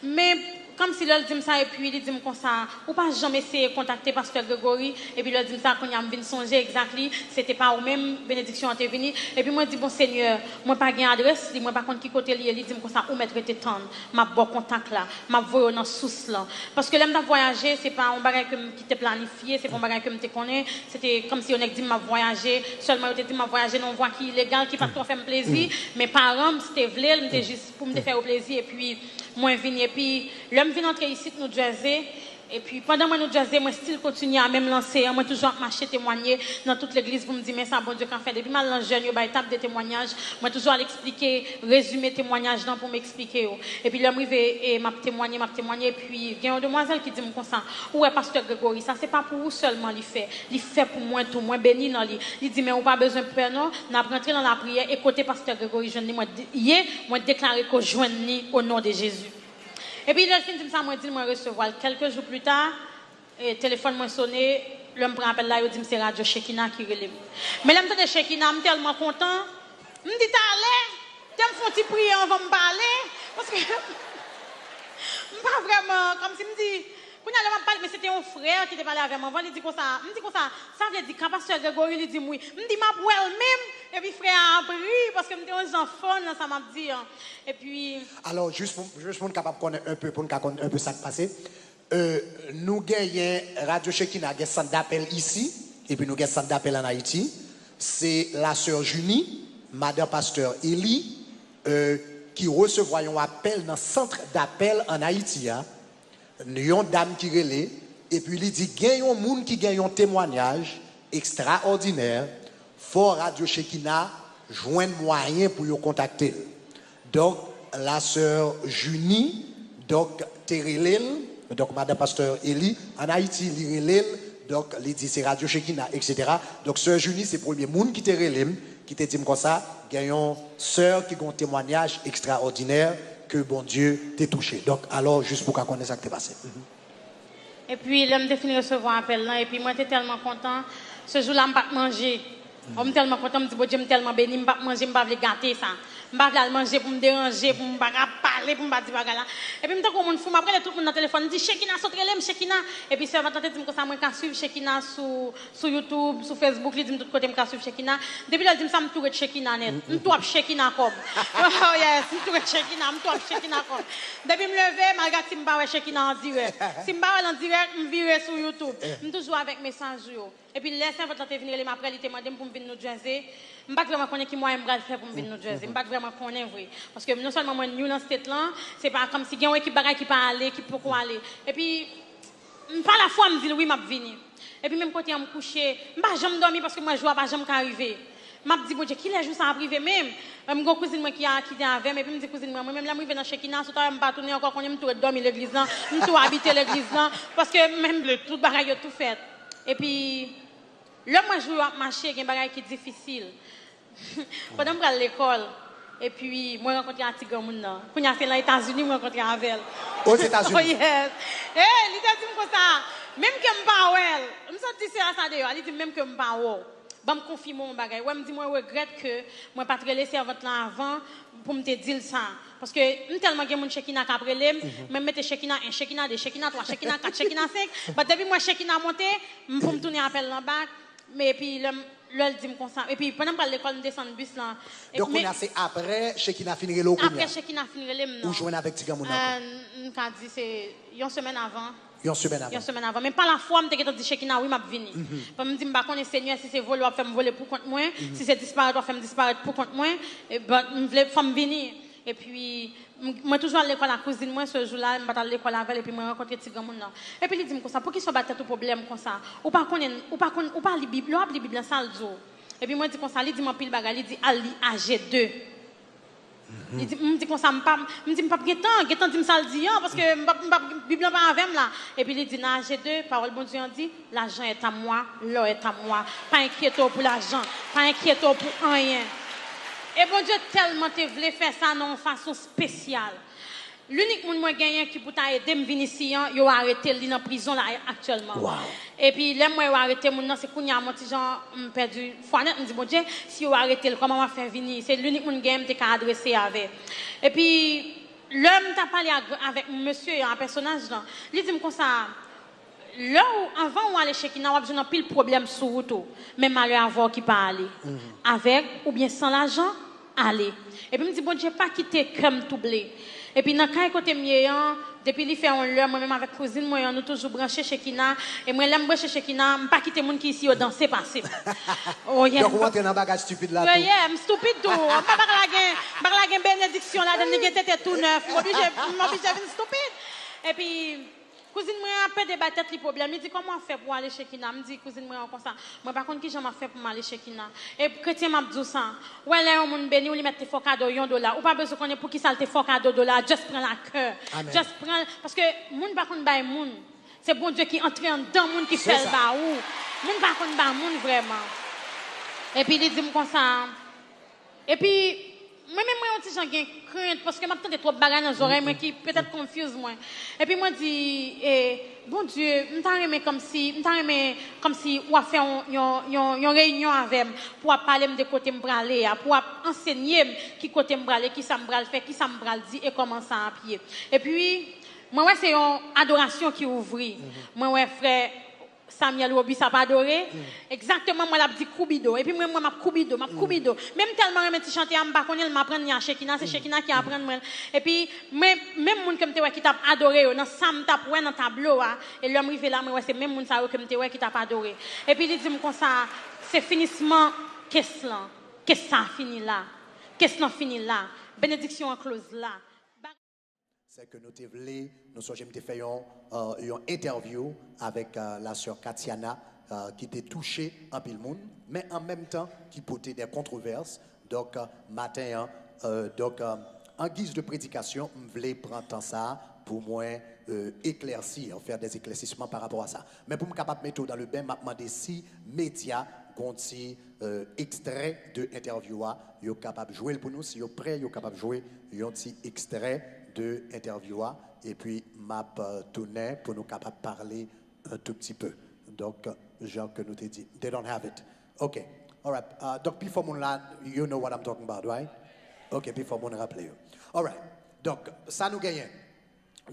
Mais comme si l'autre dit ça et puis il dit comme ça, ou pas jamais essayer de contacter Pasteur Grégory et puis l'autre dit ça quand il a venu songer exactement, c'était pas au même bénédiction en venu et puis moi dit bon Seigneur, moi pas gain adresse, moi pas contre qui côté li, il dit comme ça ou mettre tes tendre, m'a bon contact là, m'a voyer dans source là parce que l'aime de voyager, c'est pas un bagage qui t'est planifié, c'est pas un bagage que me connais, c'était comme si on a dit m'a voyager, seulement on dit m'a voyager non voie qui illégal qui pas trop faire plaisir, mais parents c'était vle, c'était juste pour me faire plaisir et puis moi vinn et puis l'homme vient entrer ici de New Jersey et puis pendant moi New Jersey moi style continue à même lancer moi toujours marcher témoigner dans toute l'église pour me dire mais ça bon Dieu qu'en fait depuis mal dans jeune yo ba étape de témoignage moi toujours à l'expliquer résumer témoignage là pour m'expliquer et puis l'homme arrivé et m'a témoigné et puis il y a une demoiselle qui dit comme ça ouais pasteur Grégory ça c'est pas pour vous seulement il fait pour moi tout moi béni dans lui il dit mais on pas besoin de peur non n'a rentrer dans la prière et côté pasteur Grégory je moi hier moi déclarer que joindre au nom de Jésus. Et puis, le film, ça m'a dit, moi, recevoir. Quelques jours plus tard, le téléphone m'a sonné, l'homme prend appel là, il dit, c'est Radio Shekina qui relève. Mais l'homme de Shekina, je suis tellement content. Je me dis, t'as l'air, tu me fais prier, on va me parler. Parce que, je ne pas vraiment, comme si je me dis, mais c'était un frère qui te parlait avec moi. Il dit comme ça, ça veut dire, quand pasteur Grégory, il dit, oui. Je me dis, ma pour elle-même. Et puis frère a pris parce que je suis un enfant, ça m'a dit. Et puis... Alors, juste pour capable connaître un peu, pour nous connaître un peu ça qui passe, nous gagnons Radio Shekina, nous avons un centre d'appel ici, et puis nous avons un centre d'appel en Haïti. C'est la sœur Junie, madame pasteur Eli, qui recevra un appel dans le centre d'appel en Haïti. Nous avons une dame qui relève, et puis il dit, il y a un monde qui gagne un témoignage extraordinaire. Pour Radio Shekina, joindre moyen pour vous contacter. Donc, la sœur Junie, donc, Terelel, donc, madame pasteur Eli, en Haïti, Lirelel, donc, il dit c'est Radio Shekina, etc. Donc, sœur Junie, c'est le premier monde qui Terelem, qui te dit comme ça, gagnons sœur qui a un témoignage extraordinaire que bon Dieu t'a touché. Donc, alors, juste pour qu'on connaisse ça qui t'est passé. Et puis, l'homme de finir recevoir un appel là, et puis moi, j'étais tellement content. Ce jour-là, je n'ai pas mangé. Je suis tellement content, je me dis, bon Dieu, je suis tellement béni, je ne vais pas manger, je ne vais pas gâter ça. Je ne vais pas manger pour me déranger, pour me parler, pour me dire bagarre là. Et puis, je me dis, comme fou, après, tout le monde dans le téléphone, je dis, Shekina, sautre-le, Shekina. Et puis, ça va tenter de me dire, moi, je suivre Shekina sur YouTube, sur Facebook, je dis, de tout côté, je suivre Shekina. Depuis là, je dis, ça me tourne Shekina net. Je tourne Shekina comme. Oh yes, je tourne Shekina, je tourne Shekina comme. Depuis, je me lève, je regarde si je vais Shekina en direct. Si je vais en direct, je vire sur YouTube. Je suis toujours avec message. Et puis, laissez votre venir, après, il m'a demandé pour me venir New Jersey. Je ne sais pas vraiment connaître qui moi je vais faire pour me venir New Jersey. Je ne sais pas vraiment connaître vrai. Parce que non seulement moi, nous dans cette là, c'est pas comme si il y a une équipe qui peut aller, qui peut aller. Et puis, par la fois, je me dis oui, je vais venir. Et puis, même quand je me coucher, je ne vais jamais dormir parce que moi, je ne vais pas jamais arriver. Je me dis, bon Dieu, qui les jours ça en privé même? Je me cousine moi qui est avec moi, et puis je me dis, cousine moi, même là, je vais dans Shekina, je ne vais pas tourner encore, quand je vais dormir l'église, je vais habiter l'église, parce que même tout le bagaille tout fait. Et puis, là, moi, je vais marcher, il y a un bagage qui est difficile. Pendant que je vais à l'école, et puis, moi, je rencontre un petit gars, quand je suis aux États-Unis, je rencontre avec elle. Aux États-Unis? Oh, yes. Eh, il dit comme ça, même que je ne suis pas elle, je me suis dit, c'est ça d'ailleurs, il dit même que je ne suis pas elle. Je me confie mon bagage. Ouais, me dit moi regrette que moi pas très laisser avant là avant pour me te dire ça parce que tellement que mon Shekina après les même mettre Shekina 1, Shekina 2, Shekina 3, Shekina 4, Shekina 5, bah depuis moi Shekina monté pour me tourner appel en bas Mais puis le dit me comme ça. Et puis pendant que l'école me descend le bus là. Donc on a c'est après Shekina finir l'eau. Après Shekina finir le ou joindre avec Tigamouna. Quand dit c'est une semaine avant. Une semaine avant. Une semaine avant. Mais pas la fois, je me dit Shekina, oui, je vais venir. Je me dis, je connais Seigneur, si c'est voler, je vais me voler pour compte moi. Si c'est disparaître, je vais me disparaître pour compte moi. Et je vais venir. Et puis, moi, toujours à l'école, à la cousine, moi, ce jour-là, je vais à l'école avec, et puis, je rencontre Tigamouna. Et puis, il dit comme ça, pour qu'il soit battu tout problème comme ça, ou pas la Bible, la Bible, ça le dit. Et puis, moi, je dis comme ça, il dit, mon pile bagage, il dit, Ali, AG2. Il dit comme ça, je me dis pas temps dit ça le dit parce que la Bible pas avec là. Et puis il dit dans AG2, parole bon Dieu dit, l'argent est à moi, l'or est à moi. Pas inquiétez-vous pour l'argent, pas inquiétez-vous pour rien. Et bon Dieu tellement te voulait faire ça de façon spéciale. L'unique monde moi gagnant qui pour t'aider me venir ici, il a arrêté lui dans prison là actuellement. Wow. Et puis là moi arrêté mon nom c'est Kounia mon petit Jean perdu foi net me dit bon Dieu si il a arrêté comment on va faire venir c'est l'unique monde gagnant qui adressé avec. Et puis l'homme t'a parlé avec monsieur un personnage là. Il dit comme ça là avant on aller chez Kina on a besoin de pile problème sur route même malheur avoir qui pas aller avec ou bien sans l'argent aller. Et puis me dit bon Dieu pas quitter comme tout blé. Et puis, dans le côté mien, depuis qu'il fait un l'heure, moi-même avec cousine, moi, nous toujours branchés chez Kina. Et moi, j'aime brancher chez Kina, je ne pas quitter les gens qui ici, danser, passer. Oh, yeah. Donc, vous entrez dans un bagage stupide là. Oui, je suis stupide tout. Je ne vais pas faire bénédiction là, de négatif tout neuf. Je suis obligé de stupide. Et puis, cousine, moi, un peu débattre les problèmes. Il dit, comment on fait pour aller chez Kina? Je me dis, cousine, moi, comme ça. Moi, par contre, qui j'en fait pour aller chez Kina? Et chrétien m'a dit ça. Ouais, là, on m'a béni, on lui met tes faux cadeaux, $1. Ou pas besoin qu'on ait pour qui ça tes faux cadeaux $. Juste prends la cœur. Juste prends. Parce que, moun par contre, bah, moun. C'est bon Dieu qui entre en dedans, moun qui fait le baou. Moun par contre, bah, moun vraiment. Et puis, il dit comme ça. Et puis, moi-même, moi, je suis crainte parce que je suis trop de bagages dans les oreilles, mais qui peut-être confuse moi. Et puis, moi, je dis, bon Dieu, je suis comme si on a fait une réunion avec moi pour parler de côté me aller, pour enseigner qui côté me aller, qui ça me faire, qui ça me dire et comment ça à pied. Et puis, moi, c'est une adoration qui ouvre. Moi, frère, Samuel Robi ça pas adoré exactement moi l'a dit Kubido et puis moi m'a Kubido même tellement je chanter am pas connait m'a prendre Shekina c'est Shekina qui apprend moi et puis même monde que me qui t'a adoré dans sam t'a ouais dans tableau et l'homme rivé là moi c'est même monde ça que me qui t'a adoré et puis il dit comme ça c'est finissement qu'est-ce ça fini là qu'est-ce fini là bénédiction en close là. C'est que nous sommes fait une interview avec la sœur Katiana qui était touchée en pile monde, mais en même temps qui portait des controverses. Donc, matin, en guise de prédication, je voulais prendre ça pour moi éclaircir, faire des éclaircissements par rapport à ça. Mais pour me capable de mettre dans le bain, je demandé si médias conti extrait de l'interview, ils sont capables de jouer pour nous, si ils sont prêts, ils sont capables de jouer un petit extrait de l'interview et puis m'a tourné pour nous capables de parler un tout petit peu. Donc, genre que nous t'ai dit, they don't have it. Okay, all right. Donc, before mon là, you know what I'm talking about, right? Okay, before mon rappeler. All right. Donc, ça nous gagne.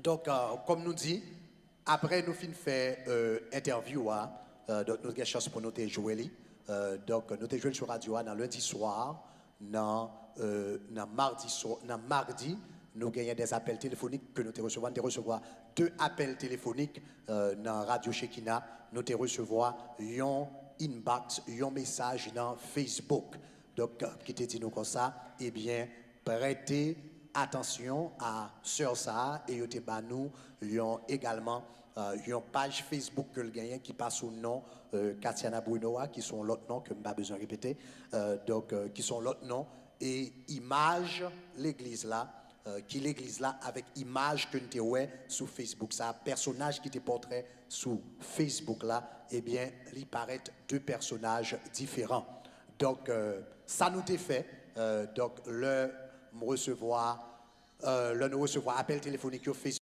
Donc, comme nous dit, après nous fin fait interview, donc nous avons chance pour nous te jouer. Donc, nous te joué sur radio dans lundi soir, dans mardi. Nous gagnons des appels téléphoniques que nous te recevons. Nous recevons 2 appels téléphoniques dans Radio Shekina. Nous te recevons un inbox, un message dans Facebook. Donc, qui te dit nous comme ça, eh bien, prêtez attention à Sœur ça et te nous également une page Facebook que le gagnant qui passe sous le nom Katiana Brunoa, qui sont l'autre nom que je n'ai pas besoin de répéter. Qui sont l'autre nom et image l'église là. Qui l'église là avec image que nous avons sur Facebook, ça personnage qui te portrait sur Facebook là, eh bien, il paraît 2 personnages différents. Donc, ça nous est fait. Donc, nous recevons appel téléphonique sur Facebook.